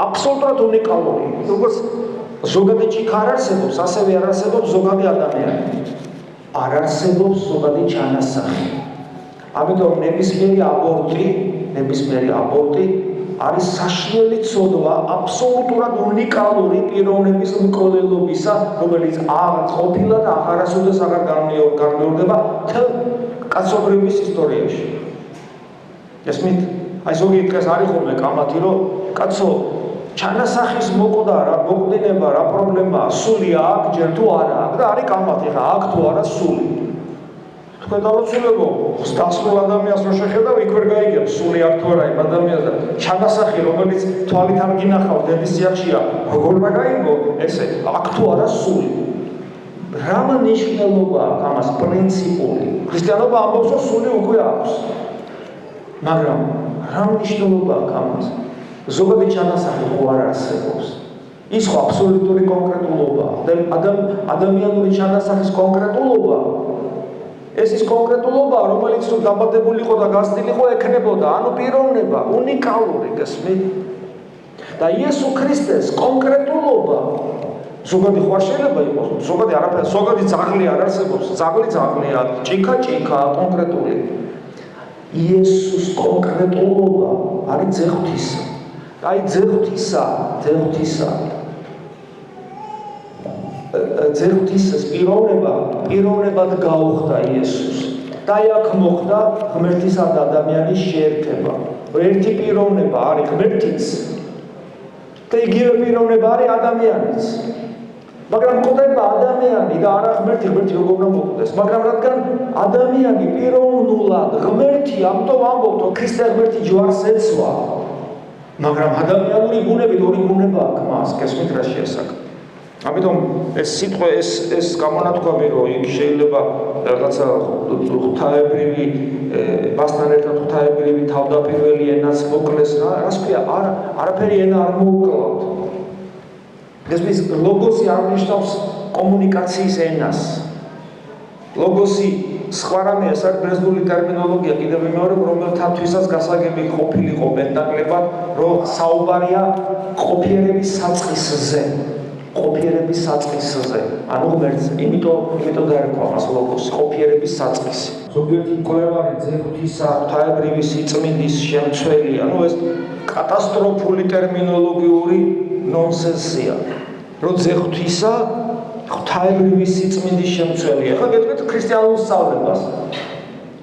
აბსოლუტურად უნიკალური. როგორც ზოგადი ჭიქა არ არსებობს, ასევე არ არსებობს ზოგადი ადამიანი. არ არსებობს ზოგადი ჩანასახი. ამიტომ ნებისმიერი აბორტი არის საშინელი ცოდვა აბსოლუტურად უნიკალური პიროვნების მკვლელობისა, რომელიც არ ყოფილა და აღარასოდეს აღარ განმეორდება მთელ კაცობრიობის ისტორიაში. ესმით, აი ზოგი დღეს არის ხოლმე კამათი, რომ კაცო, ჩანასახის მოკვდინება რა პრობლემაა, სულია აქ ჯერ თუ არა აქ და არის კამათი, ხა აქ თუ არა სული. თქვენ დავუცულებო, დასწრულ ადამიანს რო შეხედავ, იქ ვერ გაიგებს სული აქ თუ არა იმ ადამიანს და ჩანასახი, რომელიც თვალით არ გინახავ, დედის სიახშია, როგორ უნდა გაიგო ესე, აქ თუ არა სული. რა მნიშვნელობა აქვს ამას პრინციპული? ქრისტიანობა ამბობს, რომ სული უკვე აქვს. მაგრამ რა მნიშვნელობა აქვს ამას? ზოგადი ჩანასახი ხო არ არსებობს. ის ხო აბსოლუტური კონკრეტულობაა და ადამიანური ჩანასახის კონკრეტულობა ეს ის კონკრეტულობა, რომელიც თუ დაბადებულიყო და გასწილიყო, ექნებოდა, ანუ პიროვნება, უნიკალური, გესმით? და იესო ქრისტეს კონკრეტულობა, ზოგადი ხო არ შეიძლება იყოს, ზოგადი არაფერი, ზოგადი ძაღლი არ არსებობს, ძაღლია, ჭიქა, კონკრეტული. იესოს კონკრეტულობა არის ძეღვთისა. აი ძეღვთისას პიროვნებად გაუხდა იესოს. და აქ მოხდა ღმერთისა და ადამიანის შეერთება. ერთი პიროვნება არის ღმერთიც და იგივე პიროვნება არის ადამიანიც. მაგრამ ყოფება ადამიანი და არა ღმერთი როგორ უნდა მოკვდეს. მაგრამ რადგან ადამიანი პიროვნულად ღმერთი, ამიტომ ამბობთ, რომ ქრისტე ღმერთი ჯვარს ეცვა. მაგრამ ადამიანური ბუნებით ორი ბუნება აქვს მას, გესმით რა შეასაკ. ამიტომ ეს სიტყვა ეს გამონათქვამი რომ იქ შეიძლება რაღაცა ღვთაებრივი მასთან ერთად ღვთაებრივი თავდაპირველი ენაც მოკლეს რას ქვია არაფერი ენა არ მოუკლავთ ეს მის ლოგოსი არ ნიშნავს კომუნიკაციის ენას ლოგოსი სხვა რამე ეს არის ბერძნული ტერმინოლოგია კიდევ მეორე რომელთათვისაც გასაგები ყოფილიყო პენტაკლებად რომ საუბარია ყოფიერების საწყისზე ანუ ღმერთს იმიტომ დაერქვა მას ლოგოსი ყოფიერების საწყისი ზოგიერთი მკვლევარი ძეღთისა ღვთაებრივი სიწმინდის შემცველი ანუ ეს კატასტროფული ტერმინოლოგიური ნონსენსია რომ ძეღთისა ღვთაებრივი სიწმინდის შემცველია. ხო გეტყვით ქრისტიანულ სწავლებას.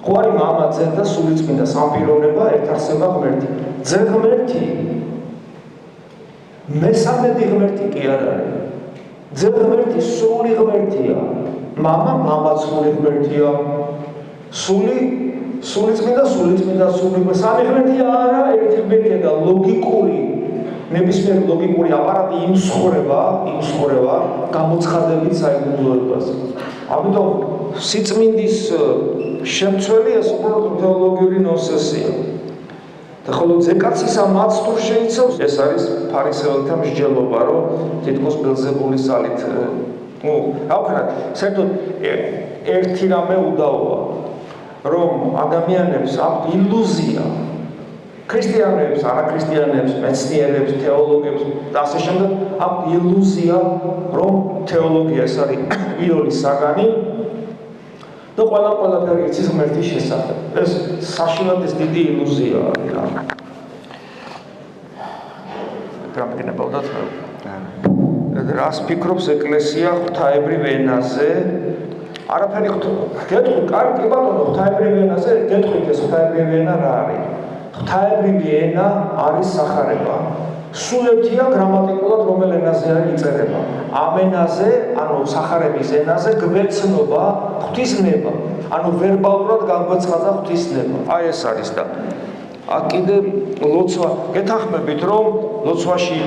ხო არის მამა, ძე და სულიწმინდა სამპიროვნება ერთარსება ღმერთი. ძე ღმერთი მესამედი ღმერთი კი არ არის. ძე ღმერთი სული ღმერთია. მამა სული ღმერთია. სულიწმინდა სული სამი ღმერთი არა ერთი ღმერთია და ლოგიკური ნებისმიერ ლოგიკური აპარატი იმსხვრება გამოცხადებით საიდუმლოებას. ამიტომ სიწმინდის შემცველი ეს უბრალოდ თეოლოგიური ნონსენსია. და ხოლო ძეკაცის ამ მაც თუ შეიცავს ეს არის ფარისეველთა მსჯელობა, რომ თითქოს ბელზებულის ძალით რა ვქნათ, საერთოდ ერთი რამე უდაოა, რომ ადამიანებს აქვთ ილუზია ქრისტიანებს, არაქრისტიანებს, მეცნიერებს, თეოლოგებს და ასე შემდეგ აქვთ ილუზია, რომ თეოლოგია ეს არის პირველი საგანი და ყველაფერი იცის ღმერთის შესახებ. ეს საშინლად ეს დიდი ილუზია არის რა. გამიგნებოდათ რა. რას ფიქრობს ეკლესია ღვთაებრივ ენაზე? არაფერი გეტყვი, კარგი ბატონო, ღვთაებრივ ენაზე გეტყვით ეს ღვთაებრივ ენა რა არის? ღვთაებრივი ენა არის სახარება. სულ ერთია გრამატიკულად რომელ ენაზე არის იწერება. ამ ენაზე, ანუ სახარების ენაზე გვეცნობა ღვთისნება. ანუ ვერბალურად განგვეცხადა ღვთისნება. აი ეს არის და კიდე ლოცვა გეთანხმებით რომ ლოცვაში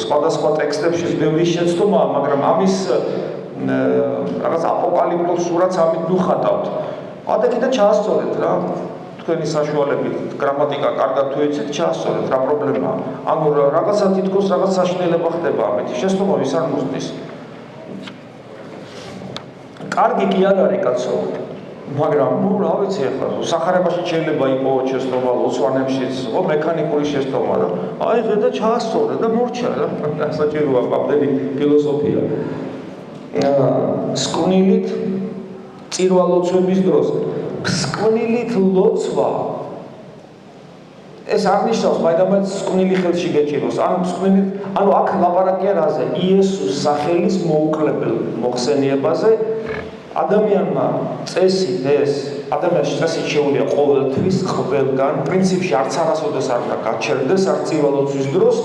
სხვადასხვა ტექსტებში ბევრი შეცდომაა, მაგრამ ამის რაღაც აპოკალიფტურ სურათს ამით ვუხატავთ. და კიდე ჩაასწორეთ რა. თქვენი საშუალებით გრამატიკა კარგად თუ იცით ჩაასწორეთ რა პრობლემაა. ანუ რაღაცა თითქოს რაღაც საშინელება ხდება ამით. შეცდომა ვის არ მოსდის. კარგი კი არ არის კაცო. მაგრამ რა ვიცი ახლა სახარებაში შეიძლება იყოს შეცდომა ლოცვანებშიც, მექანიკური შეცდომა და აი ხედა ჩაასწორე და მორჩა რა. საჭიროა ამდენი ფილოსოფია. სკვნილით წირვალოცვების დროს სკვნილით ლოცვა ეს არ ნიშნავს მაინც სკვნილი ხელში გეჭიროს ანუ აქ ლაპარაკია რაზე იესოს სახელის მოუკლებელ მოხსენიებაზე ადამიანმა წესით ეს ადამიანის წესით შეუძლია ყოველთვის ყველგან პრინციპში არც არასოდეს არ უნდა გაჩერდეს არც წირვალოცვის დროს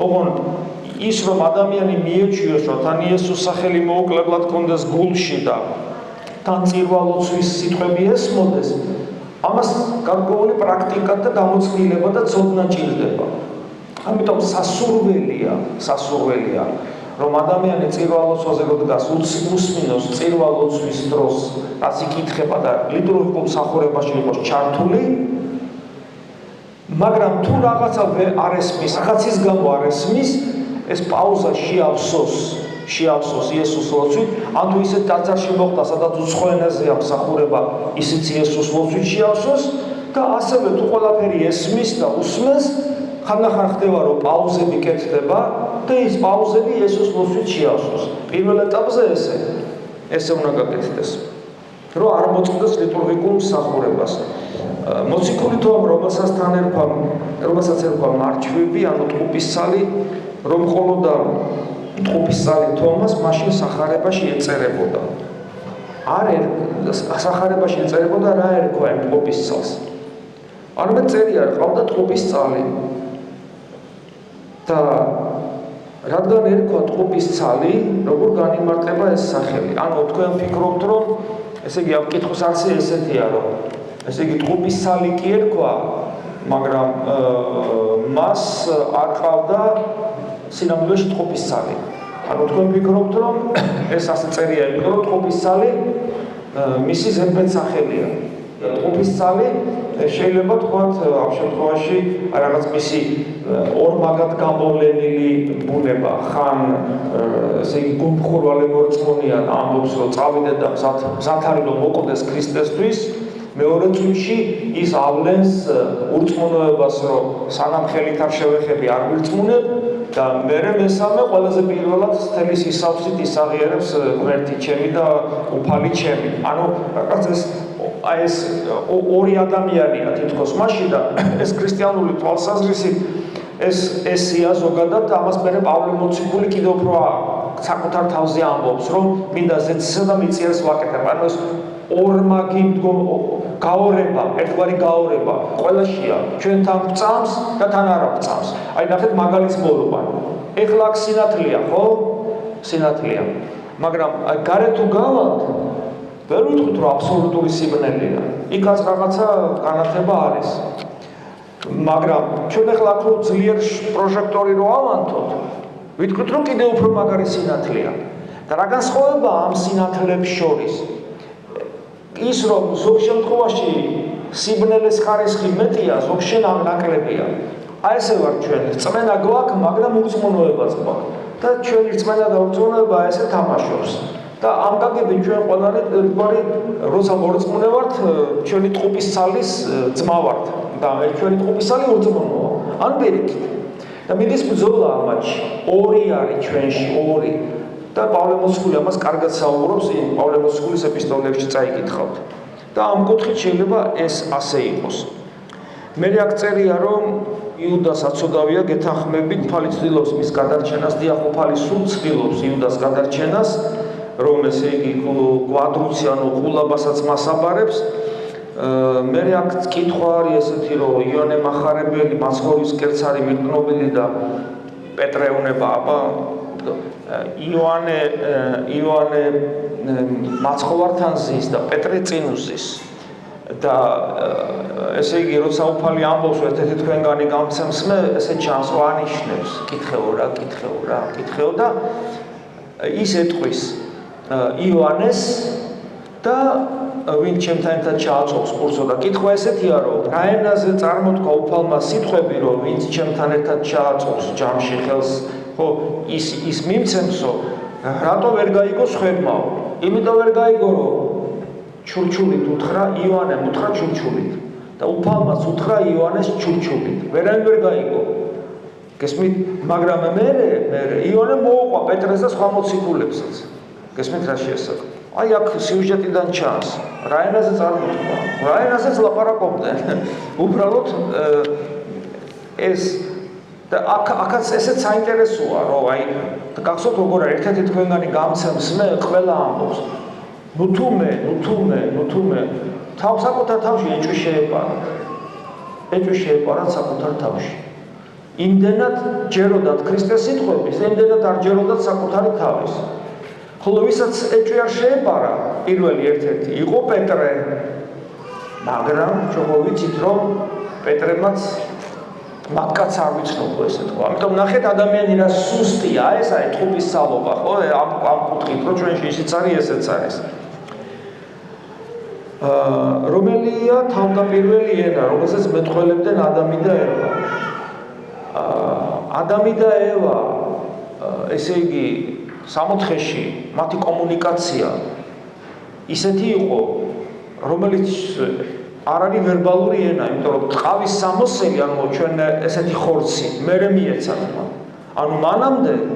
ოღონ ის რომ ადამიანი მიეჩვიოს რომ თან იესოს სახელი მოუკლებლად კონდეს გულში და თან წირვალოცვის სიტყვები ესმოდეს, ამას გარკვეული პრაქტიკა და გამოწვეულება და ცოდნა ჭირდება. ამიტომ სასურველია, რომ ადამიანი წირვალოცვაზე როდგას უსმინოს წირვალოცვის დროს, რაც იკითხება და ლიტურგიულ მსახურებაში იყოს ჩართული, მაგრამ თუ რაღაცა არ ესმის, რაღაცის გამო არ ესმის, ეს პაუზა შეავსოს იესოს ლოცვით, ან თუ ისეთ ტაძარში მოხდა, სადაც უცხო ენაზეა მსახურება, ისიც იესოს ლოცვით შეავსოს და ასევე თუ ყველაფერი ესმის და უსმენს, ხანდახან ხდება, რომ პაუზები კეთდება და ის პაუზები იესოს ლოცვით შეავსოს. პირველ ეტაპზე ესე უნდა გაკეთდეს, რომ არ მოწყდეს ლიტურგიულ მსახურებას. მოციქული თომ, რომელსაც ერქვა მარჩვივი, ანუ ტყუპისცალი, რომ ყოლოდა ტყუპისცალი თომას მაშინ სახარებაში ეწერებოდა. სახარებაში ეწერებოდა რა ერქვა იმ ტყუპისცალს. არამედ წერია ყავდა ტყუპისცალი. და რადგან ერქვა ტყუპისცალი, როგორ განიმარტება ეს სახელი? ანუ თქვენ ფიქრობთ, რომ ესე იგი ამ კითხვის არსი ესეთია, რომ ესე იგი ტყუპისცალი კი ერქვა, მაგრამ მას არ ყავდა სინამდვილეში ტყუპისცალი. ანუ თქვენ ფიქრობთ, რომ ეს ასე წერია, იმიტომ რომ ტყუპის ცალი მისი ზედმეტსახელია. ტყუპის ცალი შეიძლება თქვათ ამ შემთხვევაში რაღაც მისი ორმაგად გამოვლენილი ბუნება, ხან ესე იგი გულმხურვალი მორწმუნეა, ამბობს რომ წავიდეთ და მზად არის რომ მოკვდეს ქრისტესთვის. მეორე წუთში ის ავლენს ურწმუნოებას, რომ სანამ ხელით არ შევეხები არ ვირწმუნებ და მერე მესამე ყველაზე პირველად თემის ისავსით ისაღიერებს ღმერთი ჩემი და უფალი ჩემი. ანუ რაღაც ეს ორი ადამიანია თითქოს მასში და ეს ქრისტიანული თვალსაზრისით ეს სია ზოგადად ამას მერე პავლე მოციქული კიდევ უფრო საკუთარ თავზე ამბობს, რომ მინდა ზეცსა და მიწიერს ვაკეთებ. ანუ ეს ორმაგი გაორება, ერთგვარი გაორება ყველაშია, ჩვენ თან გვწამს და თან არ გვწამს. აი ნახეთ მაგალითს მოვიყვანო. ეხლა აქ სინათლეა, ხო? სინათლეა. მაგრამ აი გარეთ თუ გავალთ, ვერ ვიტყვით რომ აბსოლუტური სიბნელეა. იქაც რაღაცა განათება არის. მაგრამ ჩვენ ეხლა აქ რომ ძლიერ პროჟექტორი რო ავანთოთ, ვიტყვით რომ კიდევ უფრო მაგარი სინათლეა. და რა განსხვავებაა ამ სინათლეებს შორის? ის რომ ზოგ შემთხვევაში სიბნელეს ხარისხი მეტია, ზოგ შენ ნაკლებია. აი ესე ვარ ჩვენ, რწმენა გვაქვს, მაგრამ ურწმუნოებაც გვაქვს. და ჩვენი რწმენა და ურწმუნოება ესე თამაშობს. და ამ გაგებით ჩვენ ყველანი როცა მორწმუნე ვართ, ჩვენი ტყუპის ცალის ძმა ვართ. და ჩვენი ტყუპის ცალი ურწმუნოა. ან პირიქით. და მიდის ბრძოლა ამაში. ორი არის ჩვენში, ორი. და პავლე მოციქული ამას კარგად საუბრობს, პავლე მოციქულის ეპისტოლეებში წაიკითხავთ. და ამ კუთხით შეიძლება ეს ასე იყოს. მე აქ წერია, რომ იუდას აცოდავია გეთანხმებით, უფალი ცდილობს მის გადარჩენას, დიახ, უფალი სულ ცდილობს იუდას გადარჩენას, რომ ესე იგი კვადრუცი ანუ ყულაბასაც მას აბარებს. მე აქ კითხვა არის ესეთი, რომ იონე მახარებელი მაცხოვრის კერცარი მიყნობილი და პეტრე უნება აბა იოანე მაცხოვართან ზის და პეტრე წინ უზის და ესე იგი როცა უფალი ამბობს ერთ-ერთი თქვენგანი გამცემს მე ესე ჩანს რომ ანიშნებს კითხეო და ის ეტყვის იოანეს და ვინ ჩემთან ერთად ჩააწობს კურსო და კითხვა ესეთია რომ რა ენაზე წარმოთქვა უფალმა სიტყვები რომ ვინც ჩემთან ერთად ჩააწობს ჯამში ხელს ხო ის მიმცემსო რატო ვერ გაიგო სხვებმაო იმიტომ ვერ გაიგო რომ ჩურჩულით უთხრა იოანემ უთხრა ჩურჩულით და უფალმაც უთხრა იოანეს ჩურჩულით ვერან ვერ გაიგო გესმით მაგრამ მე იოანემ მოუყვა პეტრეს და სხვა მოციქულებსაც გესმით რა შეესაბამება აი აქ სიუჟეტიდან ჩანს რა ენაზე წარმოთქვა რა ენაზეც ლაპარაკობდნენ უბრალოდ ეს და აქაც ესეც საინტერესოა რომ აი გახსოვთ როგორ ერთ-ერთი თქვენგანი გამცემს მე ყველა ამბობს ნუ თუმე საკუთარ თავში ეჭვი შეეპარა საკუთარ თავში იმდენად ჯეროდათ ქრისტეს სიტყვების იმდენად არ ჯეროდათ საკუთარი თავის ხოლო ვისაც ეჭვი არ შეეპარა პირველი ერთ-ერთი იყო პეტრე მაგრამ ჩვენ ვიცით რომ პეტრემაც მათკაც არ ვიცნობ ესე თქვა. ამიტომ ნახეთ ადამიანი რა სუსტია, ეს არის ტყუპის სალობა, ხო? ამ კუთხით, რომ ჩვენში ისიც არის, ესეც არის. რომელია თავდაპირველი ენა, რომელსაც მეტყველებდნენ ადამი და ევა. ადამი და ევა, ესე იგი, სამოთხეში მათი კომუნიკაცია ისეთი იყო, რომელიც არ არის ვერბალური ენა, იმიტომ რომ ტყავის სამოსელი, ანუ ჩვენ ესეთი ხორცი, მერე მიეცათ მათ. ანუ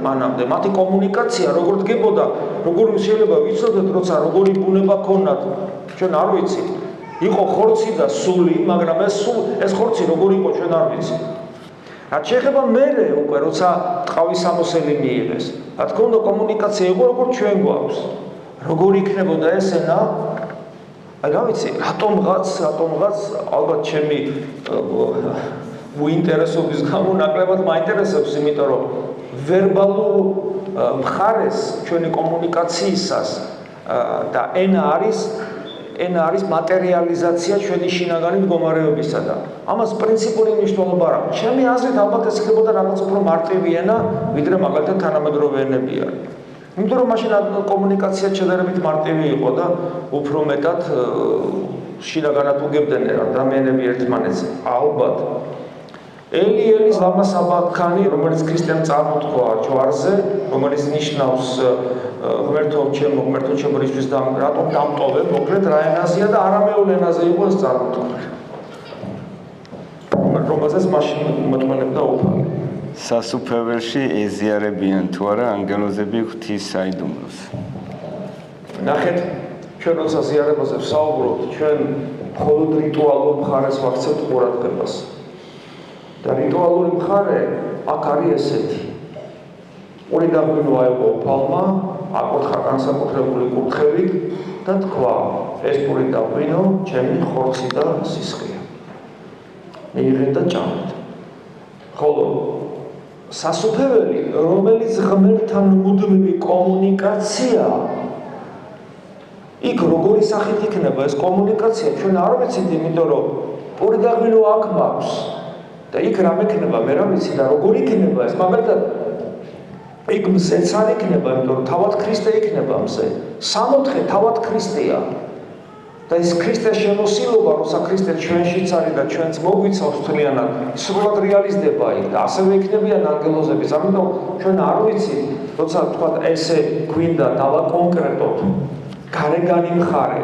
მანამდე მათი კომუნიკაცია როგორ დგებოდა, როგორ შეიძლება ვიცოდეთ, როცა როგორი ბუნება ქონათ, ჩვენ არ ვიცით. იყო ხორცი და სული, მაგრამ ეს ხორცი როგორ იყო, ჩვენ არ ვიცით. რაც შეეხება მერე უკვე, როცა ტყავის სამოსელი მიიღეს, რა თქმა უნდა კომუნიკაცია იყო, როგორ ჩვენ გვაქვს. როგორ იქნებოდა ეს ენა? აი რა ვიცი, რატომღაც ალბათ ჩემი უინტერესობის გამო ნაკლებად მაინტერესებს, იმიტომ რომ ვერბალურ მხარეს ჩვენი კომუნიკაციისას და ენა არის ენა არის მატერიალიზაცია ჩვენი შინაგანი მდგომარეობისა და ამას პრინციპული მნიშვნელობა არ აქვს. ჩემი აზრით ალბათ ეს იქნებოდა რაღაც უფრო მარტივი ენა, ვიდრე მაგალითად თანამედროვე ენები არის. იმიტომ რომ მაშინ კომუნიკაცია შედარებით მარტივი იყო და უფრო მეტად შინაგანად უგებდნენ ადამიანები ერთმანეთს. ალბათ ელიელის ლამასაბაქანი, რომელიც ქრისტიან წარმოთქვა ჯვარზე, რომელიც ნიშნავს ღმერთო ჩემრისთვის და რატომ დამტოვე, მოკლედ რა ენაზეა და არამეულ ენაზე იყო ეს წარმოთქმული. რომელზეც მაშინ უმოწმენებდა უფალი. სასუფეველში ეზიარებიან თუ არა ანგელოზები ღვთის საიდუმლოს. ნახეთ, ჩვენ როცა ზიარებაზე ვსაუბრობთ, ჩვენ მხოლოდ რიტუალურ მხარეს ვაქცევთ ყურადღებას. და რიტუალური მხარე აქ არის ესეთი. ორი დაგვინო აიღო უფალმა, აკოთხა განსაკუთრებული კურთხევით და თქვა, ეს პური დაგვინო, ჩემი ხორცი და სისხლია. მიიღეთ და ჭამეთ. ხოლო სასუფეველი, რომელიც ღმერთთან მუდმივი კომუნიკაცია, იქ როგორი სახით იქნება ეს კომუნიკაცია, ჩვენ არ ვიცით, იმიტომ რომ პური დაგვინო აქ მაქვს. და იქ რა მექნება, მე რა ვიცი და როგორ იქნება ეს, მაგალითად იქ მზეც არ იქნება, იმიტომ რომ თავად ქრისტე იქნება მზე. 60 თავად ქრისტეა. და ეს ქრისტეს შემოსილობა, როცა ქრისტე ჩვენშიც არის და ჩვენც მოგვიცავს თლიანად, სრულად რეალიზდება იქ და ასევე იქნებიან ანგელოზები. ამიტომ ჩვენ არ ვიცით, როცა თქვა ესე გვინდა დავაკონკრეტოთ გარეგანი მხარე,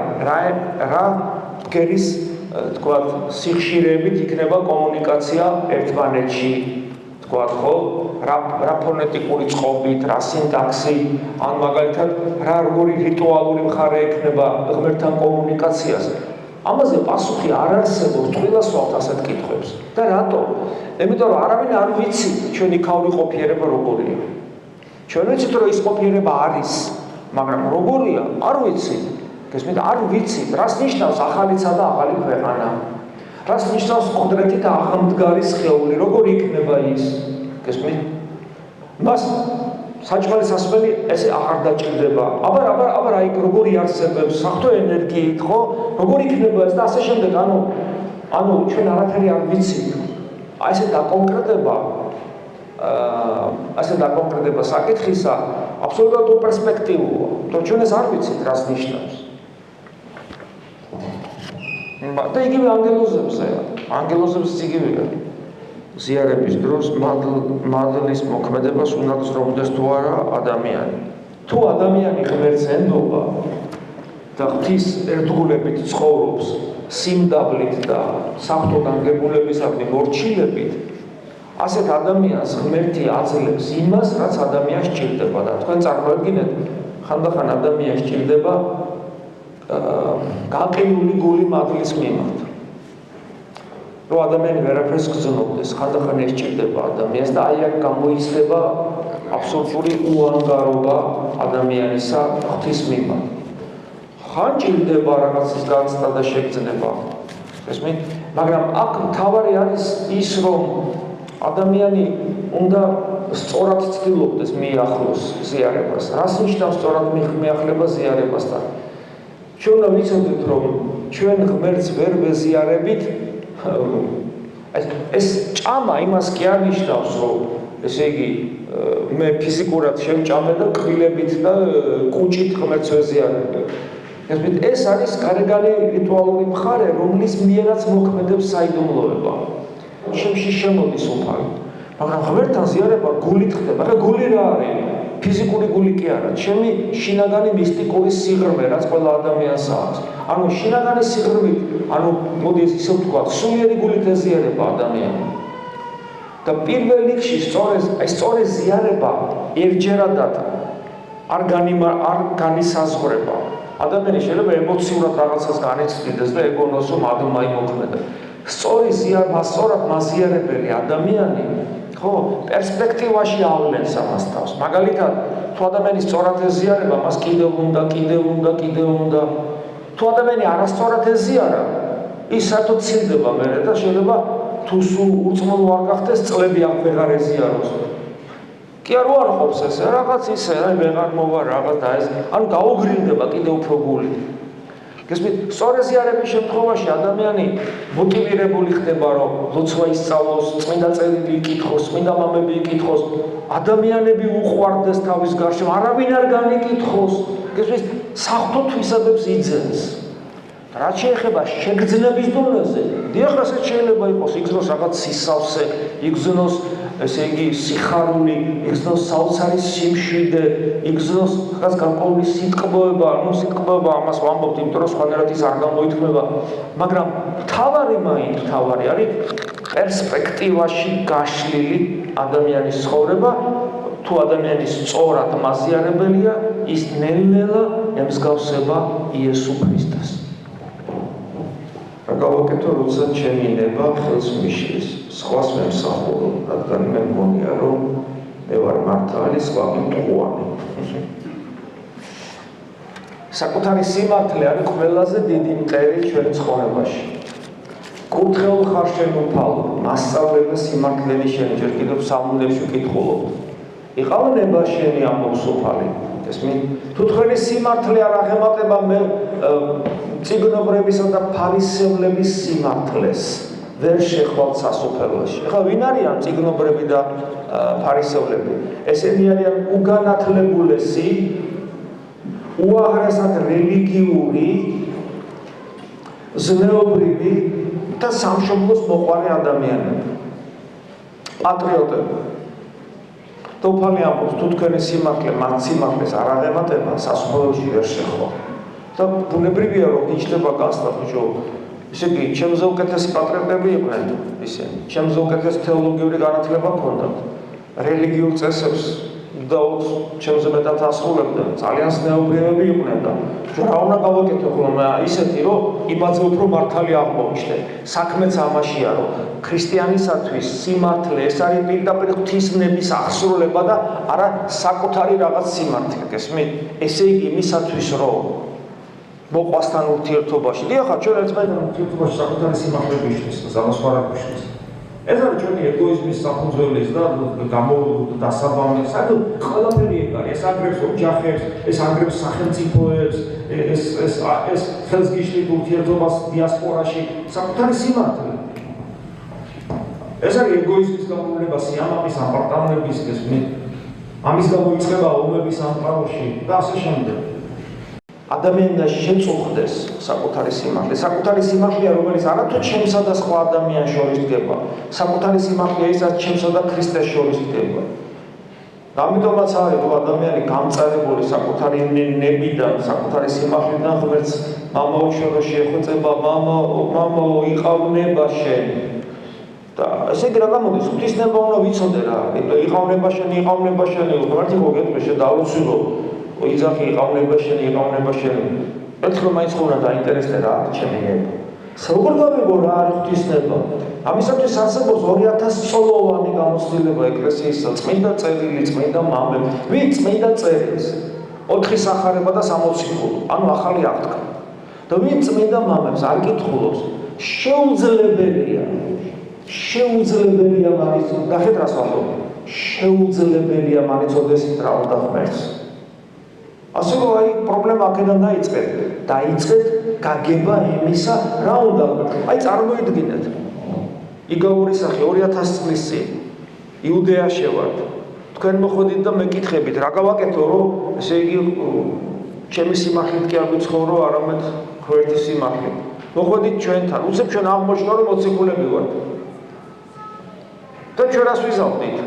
რა ბგერის თქვა სიხშირეებით იქნება კომუნიკაცია ერთმანეთში, თქვა ხო, რა ფონეტიკური წყობით, რა სინტაქსი, ან მაგალითად რა როგორი რიტუალური მხარე ექნება ღმერთთან კომუნიკაციას. ამაზე პასუხი არ არსებობს, თვილას ვაქვთ ასეთ კითხვებს. და რატომ? იმიტომ რომ არავინ არ ვიცით ჩვენი ქაური ყოფიერება როგორია. ჩვენ ვიცით რომ ის ყოფიერება არის, მაგრამ როგორია? არ ვიცით. გესმით, არ ვიცით, რას ნიშნავს ახალიცა და ახალი ქვეყანა. რას ნიშნავს ყდრეთი და აღმდგარი სხეული, როგორი იქნება ის? გესმით? მას საჭმელი სასმელი ესე აღარ დაჭირდება. აბა აი როგორი არსებობს, საერთო ენერგიით, ხო? როგორი იქნება ეს და ასე შემდეგ, ანუ ჩვენ არაფერი არ ვიცით. აი ესე დაკონკრეტება საკითხისა აბსოლუტურად უპერსპექტივოა. თორე ჩვენ ეს არ ვიცით, რას ნიშნავს. და იგივე ანგელოზებს იგივეა. ზიარების დროს მადლის მოქმედებას უნდა გზრომდეს თუ არა ადამიანი. თუ ადამიანი ღმერთს ენდობა და ღვთის ერთგულებით ცხოვრობს სიმდაბლით და საღვთო განგებულებისადმი მორჩილებით, ასეთ ადამიანს ღმერთი აძლევს იმას, რაც ადამიანს სჭირდება და თქვენ წარმოედგინეთ, ხანდახან ადამიანს სჭირდება გაყინული გული მადლის მიმართ. რომ ადამიანი ვერაფერს გრძნობდეს, ხანდახან ეს სჭირდება ადამიანს და აი აქ გამოიცდება აბსოლუტური უანგარობა ადამიანისა ღვთის მიმართ. ხან ჭირდება რაღაცის განცდა და შეგრძნება. ესმით, მაგრამ აქ მთავარი არის ის, რომ ადამიანი უნდა სწორად ცდილობდეს მიახლოს ზიარებას. რას ნიშნავს სწორად მიახლება ზიარებასთან? ჩვენ უნდა ვიცოდეთ, რომ ჩვენ ღმერთს ვერ ვეზიარებით. ეს ჭამა იმას კი არ ნიშნავს, რომ ესე იგი მე ფიზიკურად შევჭამე და კბილებით და კუჭით ღმერთს ვეზიარებ. ეს არის გარეგანი რიტუალური მხარე, რომლის მიერაც მოქმედებს საიდუმლოება. შემში შემოდის უფალი. მაგრამ ღმერთთან ზიარება გულით ხდება. რა გული რა არის? ფიზიკური გული კი არა, ჩემი შინაგანი მისტიკური სიღრმე, რაც ყველა ადამიანს აქვს. ანუ შინაგანი სიღრმით, ანუ მოდი ისე ვთქვათ, სულიერი გულით ეზიარება ადამიანი. და პირველ რიგში სწორე ზიარება ერთჯერადად არ განისაზღვრება. ადამიანი შეიძლება ემოციურად რაღაცას განიცდიდეს და ეგონოს, რომ ადმა იმოქმედა. სწორად მაზიარებელი ადამიანი ხო, პერსპექტივაში ავლენს ამას თავს. მაგალითად, თუ ადამიანი სწორად ეზიარება, მას კიდევ უნდა. თუ ადამიანი არასწორად ეზიარა, ის საერთოდ ცილდება მერე და შეიძლება თუ სულ ურწმუნო არ გახდეს, წლები აქ ვეღარ ეზიაროს. კი არ უარყოფს ეს, რაღაც ისე, ვეღარ მოვა რაღაც და ეს, ანუ გაუგრილდება კიდევ უფრო გული. გესმით, სწორ ზიარების შემთხვევაში ადამიანი მოტივირებული ხდება, რომ ლოცვა ისწავლოს, წმინდა წერილი იკითხოს, წმინდა მამები იკითხოს, ადამიანები უყვარდეს თავის გარშემო, არავინ არ განიკითხოს. გესმით, საღვთო თვისებებს იძენს. რაც შეეხება შეგრძნების დონეზე, დიახ, რასაც შეიძლება იყოს, იგრძნოს რაღაც სისავსე, იგრძნოს, ესე იგი, სიხარული, იგრძნოს საოცარი სიმშვიდე, იგრძნოს რაღაც გარკვეული სიტყვება, სიტყვება ამას ვამბობთ, იმიტომ რომ სხვანაირად ის არ გამოითქმება, მაგრამ მთავარი არის პერსპექტივაში გაშლილი ადამიანის ცხოვრება, თუ ადამიანის სწორად მაზიარებელია, ის ნელ-ნელა ემსგავსება იესო ქრისტეს. გავაკეთო, როცა ჩემი ნება ხელს მიშლის, სხვას მემსახურო, რადგან მე მგონია, რომ მე ვარ მართალი, სხვა მტყუარი. საკუთარი სიმართლე არის ყველაზე დიდი მტერი ჩვენ ცხოვრებაში. კურთხეულ ხარ შენ უფალო, მასწავლებელი სიმართლეები შენ ჯერ კიდევ სამუნებში ვკითხულობ. იყავა ნება შენი ამბობს უფალი. ესმით, თუ თქვენი სიმართლე არ აღემატება მე წიგნობრებისა და ფარისევლების სიმართლეს ვერ შეხვალთ სასופელოში. ეხლა ვინ არიან წიგნობრები და ფარისევლები? ესენი არიან უგანათლებულესი, უაღრესად რელიგიური, ზნეობრივი და სამშობლოს მოყვარე ადამიანები. პატრიოტები. თოფალი ამბობს, თუ თქვენი სიმართლე მათ სიმართლეს არ აღემატება, სასופელოში ვერ შეხვალთ. და ბუნებრივია რომ იჭდება გასვლა ბიჭო. ისე იგი ჩემზე უკეთესი პატრიოტები იყვნენ ისინი. ჩემზე უკეთესი თეოლოგიური განათლება ჰქონდათ. რელიგიურ წესებს დაუც ჩემზე მეტად ასრულებდნენ. ძალიან ზნეობრივები იყვნენ და რა უნდა გავაკეთო ხოლმე ისეთი რომ იმაზე უფრო მართალი აღმოჩნდე. საქმეც ამაშია რომ ქრისტიანისათვის სიმართლე ეს არის პირდაპირ ღვთისნების აღსრულება და არა საკუთარი რაღაც სიმართლე. გესმით? ესე იგი იმისათვის რომ მოყვასთან ურთიერთობაში. დიახ, ჩვენ ერთმანეთთან ურთიერთობაში საკუთარი სიმართლე გვიშლის, ზამოსვარა გვიშლის. ეს არის ჩვენი ეგოიზმის საფუძველის და დასაბამი. საერთოდ ყველაფერი ეგ არის. ეს აგრებს ოჯახებს, ეს აგრებს სახელმწიფოებს, ეს ხელს გიშლით ურთიერთობას დიასპორაში, საკუთარი სიმართლე. ეს არის ეგოიზმის გამოვლენა, სიამაყის აპარტამენტების გესმით. ამის გამო იწყება ომები სამყაროში და ასე შემდეგ. ადამიანს შეწუხდეს საკუთარი სიმართლე, რომელიც არათუ ჩემსა და სხვა ადამიანს შორის დგება. საკუთარი სიმართლე ის რაც ჩემსა და ქრისტეს შორის დგება. ამიტომაც არის რომ ადამიანი გამწარებული საკუთარი ნებიდან, საკუთარი სიმართლიდან ღმერთს მამაო შეხვეწება, მამაო იყავნება შენ. და ესე იგი რა გამოდის? ღვთისნება უნდა ვიცოდე რა. იყავნება შენი, ღმერთი ხო გეტყვი შენ დაუცილო იძახი იყავნება შენი. ერთხელ მაინც ხო უნდა დაინტერესდე რა ჩემი ნება. როგორ გავიგო რა არის ღვთისნება? ამისათვის არსებობს 2000 წლოვანი გამოცდილება ეკლესიისა, წმინდა წერილი, წმინდა მამები. ვინ წმინდა წერილს? 4 სახარება და 60 ხულო. ანუ ახალი აღთქმა. და ვინ წმინდა მამებს არ კითხულობს? შეუძლებელია მაინც ნახეთ რას ვამბობ. შეუძლებელია მაინც ოდესით რა უნდა ღმერთს. ასე რომ აი პრობლემა აქედან დაიწყეთ გაგება იმისა რა უნდა. აი წარმოიდგინეთ იგავური სახე 2000 წლის წინ იუდეაში ვართ. თქვენ მოხვედით და მეკითხებით რა გავაკეთო რომ ესე იგი ჩემი სიმართლით კი არ ვიცხოვრო, არამედ ღმერთის სიმართლით. მოხვედით ჩვენთან, უცებ ჩვენ აღმოჩნდა რომ მოციქულები ვართ. და ჩვენ რას ვიზავდით?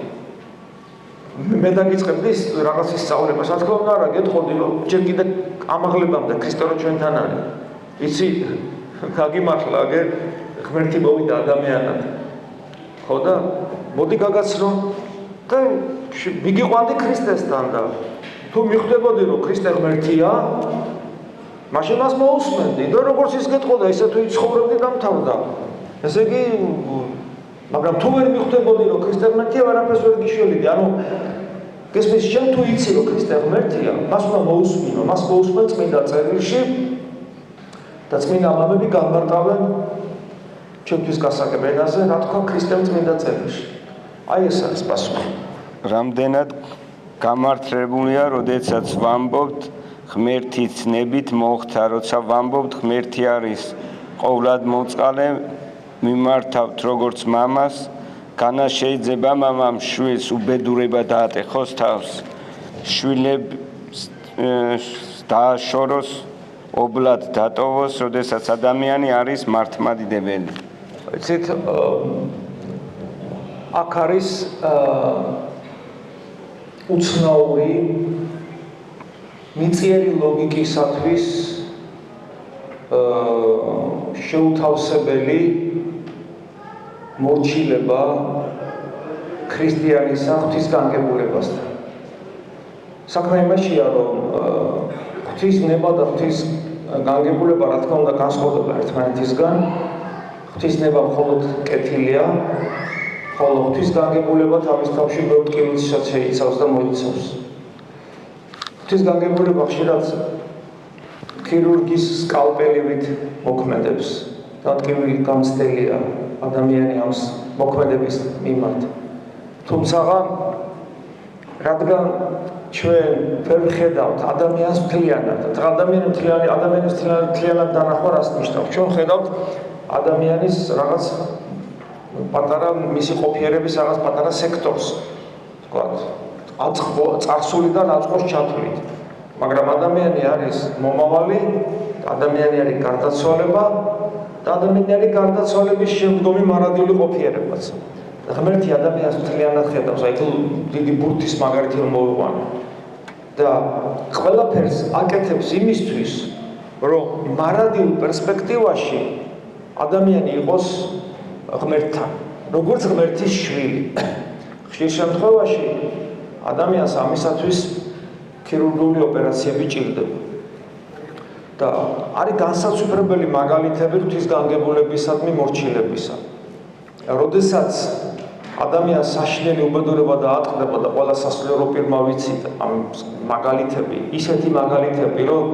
მე დაგიწყებდი რაღაც ისწავლება, რა თქმა უნდა, არა გეტყოდი რომ ჯერ კიდე ამაღლებამდე ქრისტე რო ჩვენთან არის. იცი, გაგიმართლა აგერ ღმერთი მოვიდა ადამიანად. ხო და მოდი გაგაცნო და მიგიყვანდი ქრისტესთან და თუ მიხვდებოდი რომ ქრისტე ღმერთია, მაშინ მას მოусმენდი და როგორც ის გეტყოდა, ისე თუ იცხოვრებდი დამთავრდა. ესე იგი მაგრამ თუ ვერ მიხვდებოდი რომ ქრისტე ღმერთია, არაფერს ვერ გიშველიდი. ანუ გესმის, შენ თუ იცი რომ ქრისტე ღმერთია, მას უნდა მოусმინო, მას მოусმენ წმინდა წერილში და წმინდა მამები განმარტავენ ჩვენთვის გასაგებ ენაზე, რა თქვა ქრისტემ წმინდა წერილში. აი ეს არის პასუხი. რამდენად გამართლებულია, როდესაც ვამბობთ ღმერთი ცნებით მოხდა, როცა ვამბობთ ღმერთი არის ყოვლად მოწყალე, მიმართავთ როგორც მამას, განა შეიძლება მამამ შვილს უბედურება დაატეხოს თავს, შვილებს დააშოროს, ობლად დატოვოს, როდესაც ადამიანი არის მართლმადიდებელი. იცით, აქ არის უცნაური მიწიერი ლოგიკისათვის შეუთავსებელი მორჩილება ქრისტიანისა ღვთისგანგებულებასთან. საქმე იმაშია, რომ ღვთისნება და ღვთისგანგებულება რა თქმა უნდა განსხვავდება ერთმანეთისგან. ღვთისნება მხოლოდ კეთილია, ხოლო ღვთისგანგებულება თავის თავში ბევრ ტკივილსაც შეიცავს და მოიცავს. ღვთისგანგებულება ხშირად ქირურგის სკალპელივით მოქმედებს, დატკივილი გამცდელია ადამიანი ამ მოქმედების მიმართ. თუმცა რადგან ჩვენ ვერ ვხედავთ ადამიანს მთლიანად, ადამიანის მთლიანად დანახვა რას ნიშნავს? ჩვენ ხედავთ ადამიანის რაღაც პატარა მისი ყოფიერების რაღაც პატარა სექტორს, თქვათ, წარსულიდან აწყოს ჩათვლით. მაგრამ ადამიანი არის მომავალი, ადამიანი არის გარდაცვალება და ადამიანი არის გარდაცვალების შემდგომი მარადიული ყოფიერებაც. ღმერთი ადამიანს მთლიანად ხედავს, აი თუ დიდი ბურთის მაგალითი რომ მოვიყვანო. და ყველაფერს აკეთებს იმისთვის, რომ მარადილ პერსპექტივაში ადამიანი იყოს ღმერთთან, როგორც ღმერთის შვილი. ხშირ შემთხვევაში ადამიანს ამისათვის ქირურგიული ოპერაციები ჭირდება. და არის განსაცვიფრებელი მაგალითები ღვთისგანგებულებისადმი მორჩილებისა. როდესაც ადამიანს საშინელი უბედურება დაატყდება და ყველა სასულიერო პირმა ვიცით ამ მაგალითები, ისეთი მაგალითები, რომ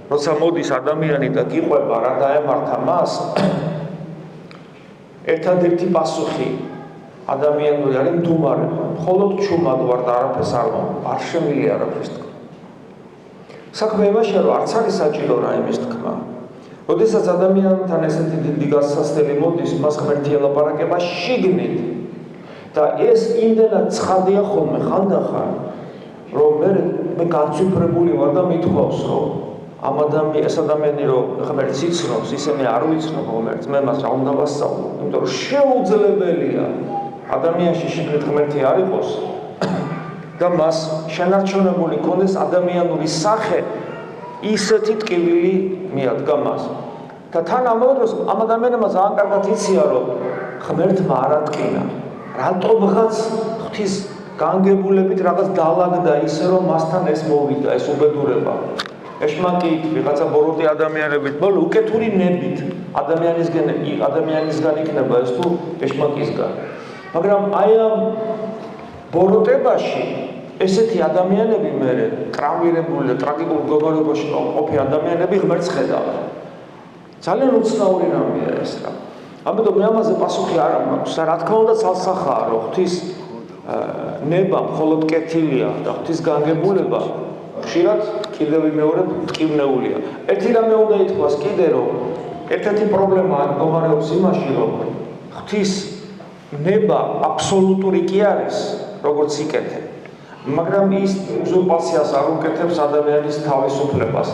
როცა მოდის ადამიანი და გიყვება რა დაემართა მას, ერთადერთი პასუხი ადამიანური არის მდუმარება. მხოლოდ ჩუმად ვარ და არაფერს არ შემიძლია არაფერს თქვა. საქმე იმაშია, რომ არც არის საჭირო რაიმეს თქვა. როდესაც ადამიანთან ესეთი დიდი გასასწრელი მოდის, მას ღმერთი ელაპარაკება შიგნით. და ეს იმდენად ცხადია ხოლმე ხანდახან, რომ მე განცვიფრებული ვარ და მithქვავს, რომ ეს ადამიანი რომ ღმერთს იცნობს, ისე მე არ ვიცნობ ღმერთს, მე მას რა უნდა ვასწავლო, იმიტომ რომ შეუძლებელია ადამიანში შიგნით ღმერთი არ იყოს და მას შენარჩუნებული ქონდეს ადამიანური სახე, ისეთი ტკივილი მიადგა მას. და თან ამავე დროს ამ ადამიანმა ძალიან კარგად იცია, რომ ღმერთმა არ ატკინა. რატომღაც ღვთის განგებულებით რაღაც დაალაგდა ისე, რომ მასთან ეს მოვიდა, ეს უბედურება. ეშმაკით, ვიღაცა ბოროტი ადამიანებით, ბოლო უკეთური ნებით ადამიანისგან იქნება ეს თუ ეშმაკისგან. მაგრამ აი ამ ბოროტებაში ესეთი ადამიანები მე ტრავმირებული და ტრაგიკულ მდგომარეობაში ყოფი ადამიანები ღმერთს ხედავენ. ძალიან უცნაური რამეა ეს რა. ამიტომ მე ამაზე პასუხი არ მაქვს. რა თქმა უნდა ცალსახაა, რომ ღვთის ნება მხოლოდ კეთილია და ღვთის განგებულება ხშირად კიდევ მეორე ტკივნეულია. ერთი რამე უნდა ითქვას კიდე, რომ ერთ-ერთი პრობლემა მდგომარეობს იმაში, რომ ღვთის ნება აბსოლუტური კი არის, როგორც იკეთე. მაგრამ ის უზურპაციას არ უკეთებს ადამიანის თავისუფლებას.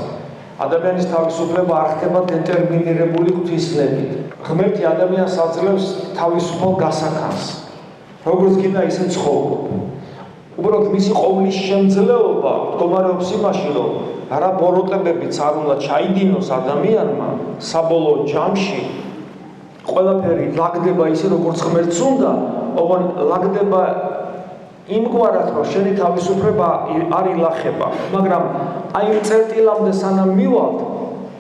ადამიანის თავისუფლება არ ხდება დეტერმინირებული ღვთისნებით. ღმერთი ადამიანს აძლევს თავისუფალ გასახანს. როგორც გინდა ისე ცხოვრობ. უბრალოდ მისი ყოვლის შემძლეობა მდგომარეობს იმაში, რომ რა ბოროტებებიც არ უნდა ჩაიდინოს ადამიანმა, საბოლოო ჯამში ყველაფერი ლაგდება ისე, როგორც ღმერთს უნდა, ოღონდ ლაგდება იმგვარად, რომ შენი თავისუფლება არ ილახება. მაგრამ აი იმ წერტილამდე სანამ მივალთ,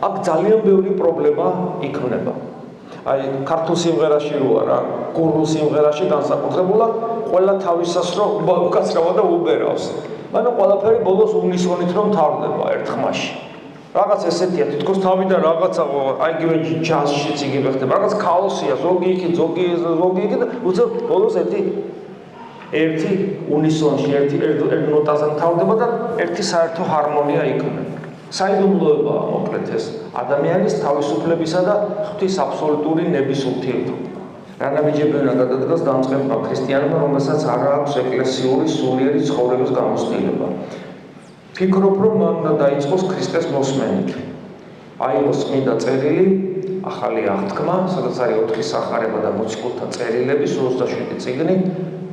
აქ ძალიან ბევრი პრობლემა იქმნება. აი ქართულ სიმღერაში რო არა, გურულ სიმღერაში განსაკუთრებულად ყველა თავისას რო უკაცრავა და უბერავს. მაგრამ ყველაფერი ბოლოს უნისონით რომ თავდება ერთ ხმაში. რაღაც ესეთია, თითქოს თავიდან რაღაცა აი იგივე ჯაზშიც იგივე ხდება. რაღაც ქაოსია, ზოგი იქით, ზოგი და უცებ ბოლოს ერთი ერთი უნისონში, ერთი ნოტაზე მთავრდება და ერთი საერთო ჰარმონია იქნება. საიდუმლოებაა მოკლედ ეს ადამიანის თავისუფლებისა და ღვთის აბსოლუტური ნების ურთიერთობა. რანაბიჯები უნდა გადადგას დამწყებმა ქრისტიანებმა, რომელსაც არ აქვს ეკლესიური სულიერი ცხოვრების გამოცდილება. ფიქრობ, რომ მან უნდა დაიწყოს ქრისტეს მოსმენით. აიღოს წმინდა წერილი, ახალი აღთქმა, სადაც არის 4 სახარება და მოციქულთა წერილები, 27 წიგნი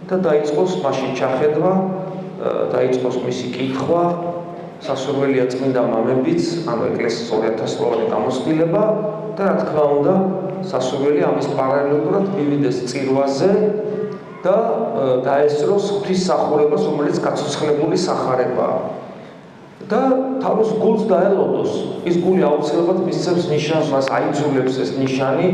და დაიწყოს მაშინ ჩახედვა, დაიწყოს მისი კითხვა, სასურველია წმინდა მამებიც, ანუ ეკლესიის 2000 წლოვანი გამოცდილება და რა თქმა უნდა, სასურველი ამის პარალელურად მივიდეს წირვაზე და დაესწროს ღვთისმსახურებას, რომელიც გაცოცხლებული სახარებაა. და თავის გულს დაელოდოს. ის გული აუცილებლად მისცემს ნიშანს, მას აიძულებს ეს ნიშანი,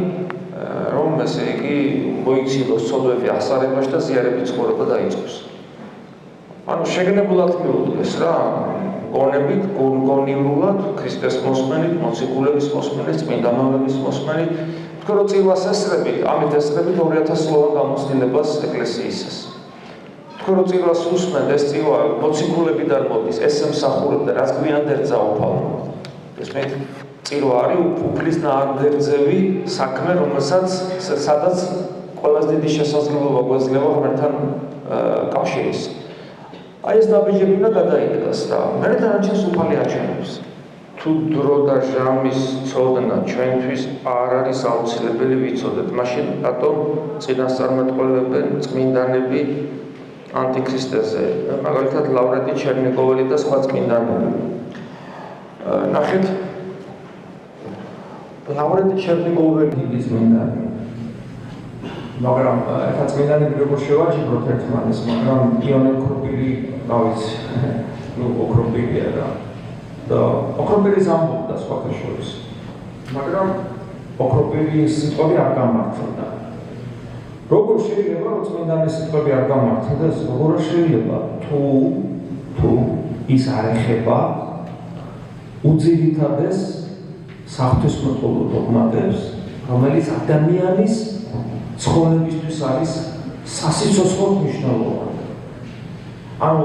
რომ ესე იგი მოიცილოს ცოდვები აღსარებაში და ზიარების ცხოვრება დაიწყოს. ანუ შეგნებულად მიუდგეს რა, გონებით, გონივრულად, ქრისტეს მოსმენით, მოციქულების მოსმენით, წმინდა მამების მოსმენით, თქვენ რომ წირვას ესწრებით, ამით ესწრებით 2000 წლოვან გამოცდილებას ეკლესიისას. თქვენ რომ წირვას უსმენთ, ეს წირვა მოციქულებიდან მოდის, ეს ემსახურებდა, რაც გვიანდერძა უფალმა. ეს მე წირვა არის უფლის ნაადერძევი საქმე, სადაც ყველაზე დიდი შესაძლებლობა გვეძლევა ღმერთთან კავშირის. აი ეს ნაბიჯები უნდა გადაიდგას რა. მე დანარჩენს უფალი აჩვენებს. თუ დრო და ჟამის ცოდნა ჩვენთვის არ არის აუცილებელი ვიცოდეთ, მაშინ რატომ წინასწარმეტყველებენ წმინდანები ანტიქრისტეზე, მაგალითად ლავრენტი ჩერნიგოველი და სხვა წმინდანები. ნახეთ, ლავრენტი ჩერნიგოველი დიდი წმინდანი. მაგრამ ახლა წმინდანები როგორ შევაჯიბროთ ერთმანეთს, მაგრამ იონე ოქროპირი, რა ვიცი, ოქროპირია და ოქროპირის ამბობდა სხვათა შორის. მაგრამ ოქროპირის სიტყვები არ გამართლდა. როგორ შეიძლება რომ წმინდანის სიტყვები არ გამართლდეს, როგორ შეიძლება თუ ის არ ეხება უძირითადეს საღვთისმეტყველო დოგმატებს, რომელიც ადამიანის ცხოვრებისთვის არის სასიცოცხლო მნიშვნელოვანი. ანუ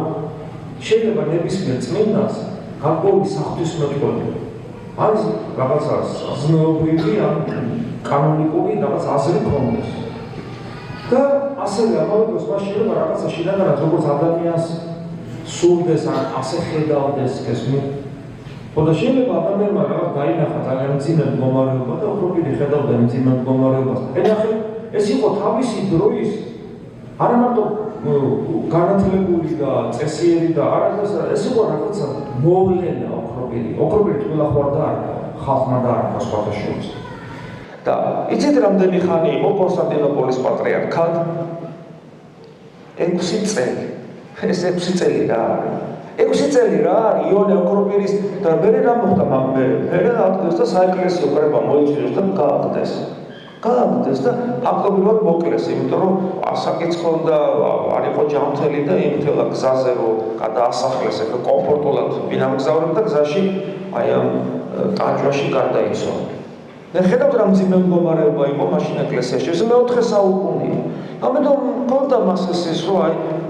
შეიძლება ნებისმიერ წმინდანს გარკვეული საღვთისმეტყველო არის რაღაცა ზნეობრივი ან კანონიკური რაღაც აზრი ქონდეს. და ასევე ამავე დროს მას შეიძლება რაღაცა შინაგანად როგორც ადამიანს სურდეს ან ასე ხედავდეს გესმით. ხოდა შეიძლება ადამიანმა რაღაც დაინახა ძალიან მძიმე მდგომარეობა და ოქროპირი ხედავდა მძიმე მდგომარეობას. ენახე ეს იყო თავისი დროის არა მარტო განათლებული და წესიერი და არამედ ეს იყო რაღაცა მოვლენა ოქროპირი. ოქროპირი ყველა ხვარდა ხალხმა და არა სხვათა შორის. და იცით რამდენი ხანი იყო კონსტანტინოპოლის პატრიარქად? 6 წელი. ეს 6 წელი რა არის? 6 წელი რა არის? იონე ოქროპირის და მე რა მოხდა მე აღდგეს და საეკლესიო კრება მოიწვიეს და გააგდეს. გააგდეს და ფაქტობრივად მოკლეს, იმიტომ რომ ასაკიცხო და არ იყო ჯანმრთელი და იმთელა გზაზე რომ გადაასახლეს, ეხლა კომფორტულად ვინამგზავრებდა გზაში, აი ამ ტაჯვაში გარდაიცვალა. და ხედავთ რა მძიმე მდგომარეობა იყო მაშინ ეკლესიაში, ეს მე-4 საუკუნეა. ამიტომ მქონდა მას ეს რომ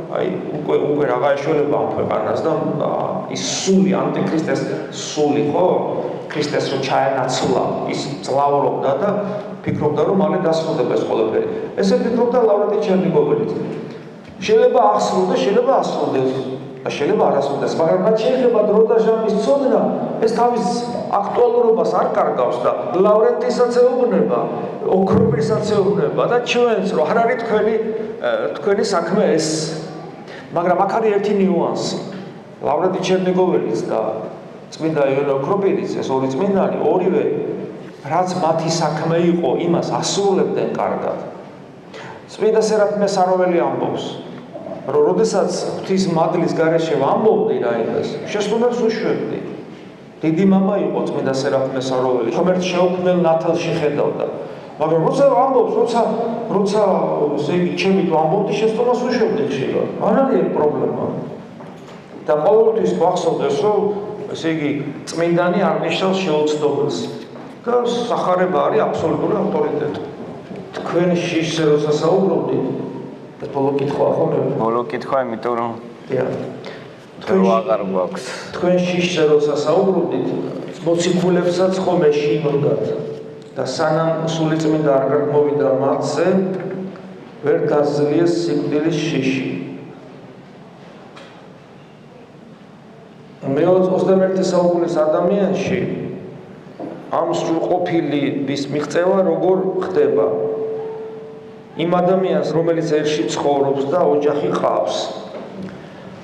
აი უკვე რაღა ეშველება ამ ქვეყანას და ის სული ანტიქრისტეს სული ხო? ქრისტეს რომ ჩაენაცვლა, ის ძლავრობდა და ფიქრობდა რომ მალე დასრულდება ეს ყველაფერი. ესე ფიქრობდა ლავრენტი ჩერნიგოველიც. შეიძლება ახსოვდეს, შეიძლება ასრულდეს და შეიძლება არ ასრულდეს, მაგრამ რაც შეიძლება დრო და ჟამის ცოდნა ეს თავის აქტუალურობას არ კარგავს და ლავრენტისაც ეუბნება, ოქროპირსაც ეუბნება და ჩვენს რომ არ არის თქვენი საქმე ეს. მაგრამ აქ არის ერთი ნიუანსი. ლავრენტი ჩერნიგოველიც და წმინდა იონე ოქროპირიც, ეს ორი წმინდანი, ორივე რაც მათი საქმე იყო, იმას ასრულებდნენ კარგად. წმინდა სერაფიმე საროველი ამბობს, რომ როდესაც ღვთის მადლის გარეშე ვამბობდი რაიმეს, შესრულებს უშვებდი. დიდი მამა იყო წმინდა სერაფიმე საროველი, ღმერთ შეუქმნელ ნათელში ხედავდა. მაგრამ როცა ამბობს, როცა ესე იგი ჩემით ვამბობდი, შესრულებას უშვებდი ხშირად. არ არის პრობლემა. და ყოველთვის გვახსოვდეს, რომ ესე იგი წმინდანი არ ნიშნავს შეუცდობას. და სახარება არის აბსოლუტური ავტორიტეტი. თქვენ შიშზე როცა საუბრობდით, ეს ბოლო კითხვა ხო? ბოლო კითხვა, იმიტომ რომ თქვენ აღარ გვაქვს. თქვენ შიშზე როცა საუბრობდით, მოციქულებსაც ხომ ეშინოდათ და სანამ სულიწმინდა არ გამოვიდა მათზე, ვერ დაძლიეს სიკვდილის შიში. მე-21 საუკუნის ადამიანში ამ სრულყოფილის მიღწევა როგორ ხდება? იმ ადამიანს, რომელიც ერში ცხოვრობს და ოჯახი ყავს.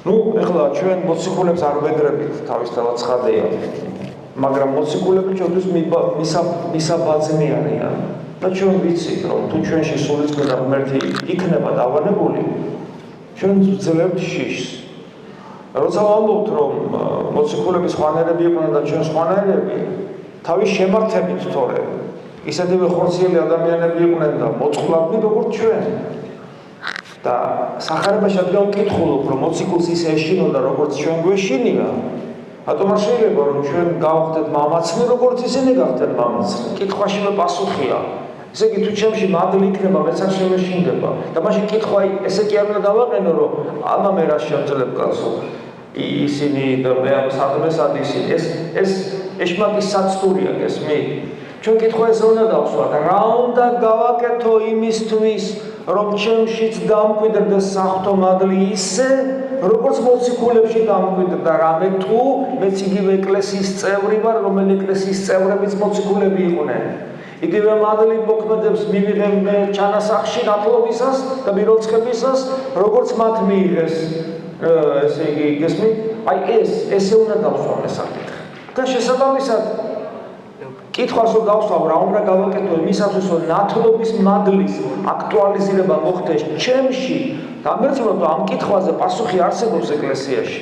ეხლა ჩვენ მოციქულებს არ ვედრებით, თავისთავად ცხადია. მაგრამ მოციქულები ჩვენთვის მისაბაძნი არიან. და ჩვენ ვიცით, რომ თუ ჩვენში სულიწმინდა ღმერთი იქნება დავანებული, ჩვენ ვძლებთ შიშს. როცა ვამბობთ, რომ მოციქულების ხვანერები იყვნენ და ჩვენ ხვანერები, თავის შემართებით თორე ისეთივე ხორციელი ადამიანები იყვნენ და მოწყვლავდნენ როგორც ჩვენ. და სახარებაში რადგან ვკითხულობ, რომ მოციქულს ისე ეშინოდა, როგორც ჩვენ გვეშინია, რატომ არ შეიძლება რომ ჩვენ გავხდეთ მამაცნი, როგორც ისინი გახდნენ მამაცნი? კითხვაშივე პასუხია. ესე იგი თუ ჩემში მადლი იქნება, მეც არ შემეშინდება. და მაშინ კითხვა ესე კი არ უნდა დავაყენო, რომ ამა მე რა შემძლებ კაცო. ისინი და მე ამ სადმესად ისინი ეს ეშმაკის საცდურია გესმი? ჩვენ კითხვა ესე უნდა დავსვათ, რა უნდა გავაკეთო იმისთვის, რომ ჩემშიც დამკვიდრდეს საღვთო მადლი ისე, როგორც მოციქულებში დამკვიდრდა, რამე თუ მეც იგივე ეკლესიის წევრი ვარ, რომელი ეკლესიის წევრებიც მოციქულები იყვნენ. იგივე მადლი მოქმედებს მივიღებ მე ჩანასახში ნათლობისას და მიროცხებისას, როგორც მათ მიიღეს. ესე იგი გესმით? აი ესე უნდა დავსვამ ეს საკითხი. და შესაბამისად კითხვას რომ დავსვამ, რა უნდა გავაკეთო იმისათვის, რომ ნათლობის მადლის აქტუალიზება მოხდეს ჩემში, გამერცემოთ, რომ ამ კითხვაზე პასუხი არსებობს ეკლესიაში.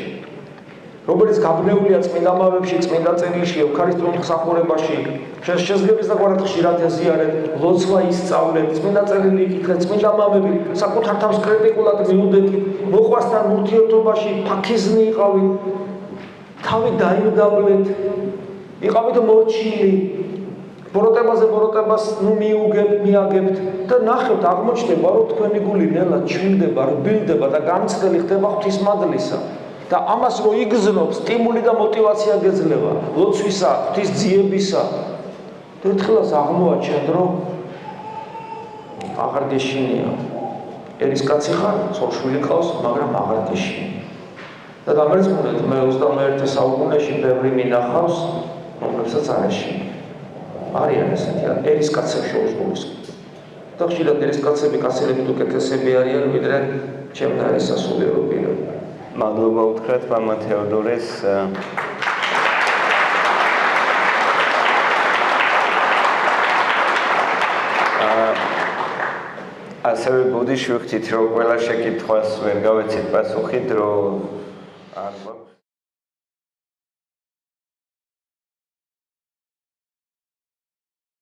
რომელიც გაბნეულია წმინდა მამებში, წმინდა წერილში, ევქარისტიულ მსახურებაში, შესაძლებელი ზოგადად ხშირად ეზიარეთ, ლოცვა ისწავლეთ, წმინდა წერილი იკითხეთ, წმინდა მამები საკუთარ თავს კრიტიკულად მიუდეკით, მოყვასთან ურთიერთობაში ფაქიზნი იყავით, თავი დაიმდაბლეთ, იყავით მორჩილი, ბოროტებას მიუგებთ, მიაგებთ და ნახევთ აღმოჩნდება, რომ თქვენი გული ნელა ჩვილდება, რბილდება და განცდელი ხდება ღვთისმადლისა. და ამას რო იგზნობ, სტიმული და мотиваცია გეძლევა, ლოცვისა, ღვთის ძიებისა. ერთხელაც აღმოაჩენთ, რომ აღარ გეშინია. ერისკაცი ხარ, ცოლ-შვილი ყავს, მაგრამ აღარ გეშინია. და დამერწმუნდეთ, მე 21 საუკუნეში ბევრი მინახავს, რომლებსაც არ ეშინია. არიან ესეთი ერისკაცები შეუძლოს. და ხშირად ერისკაცები კაცელებით უკეთესები არიან, ვიდრე ჩემთან არის სასულიერო პირები. მადლობა უთხრათ მამა თეოდორეს. ასევე ბუდიშვი ხდით, რომ ყველა შეკითხვას ვერ გავეცით პასუხი, დრო არ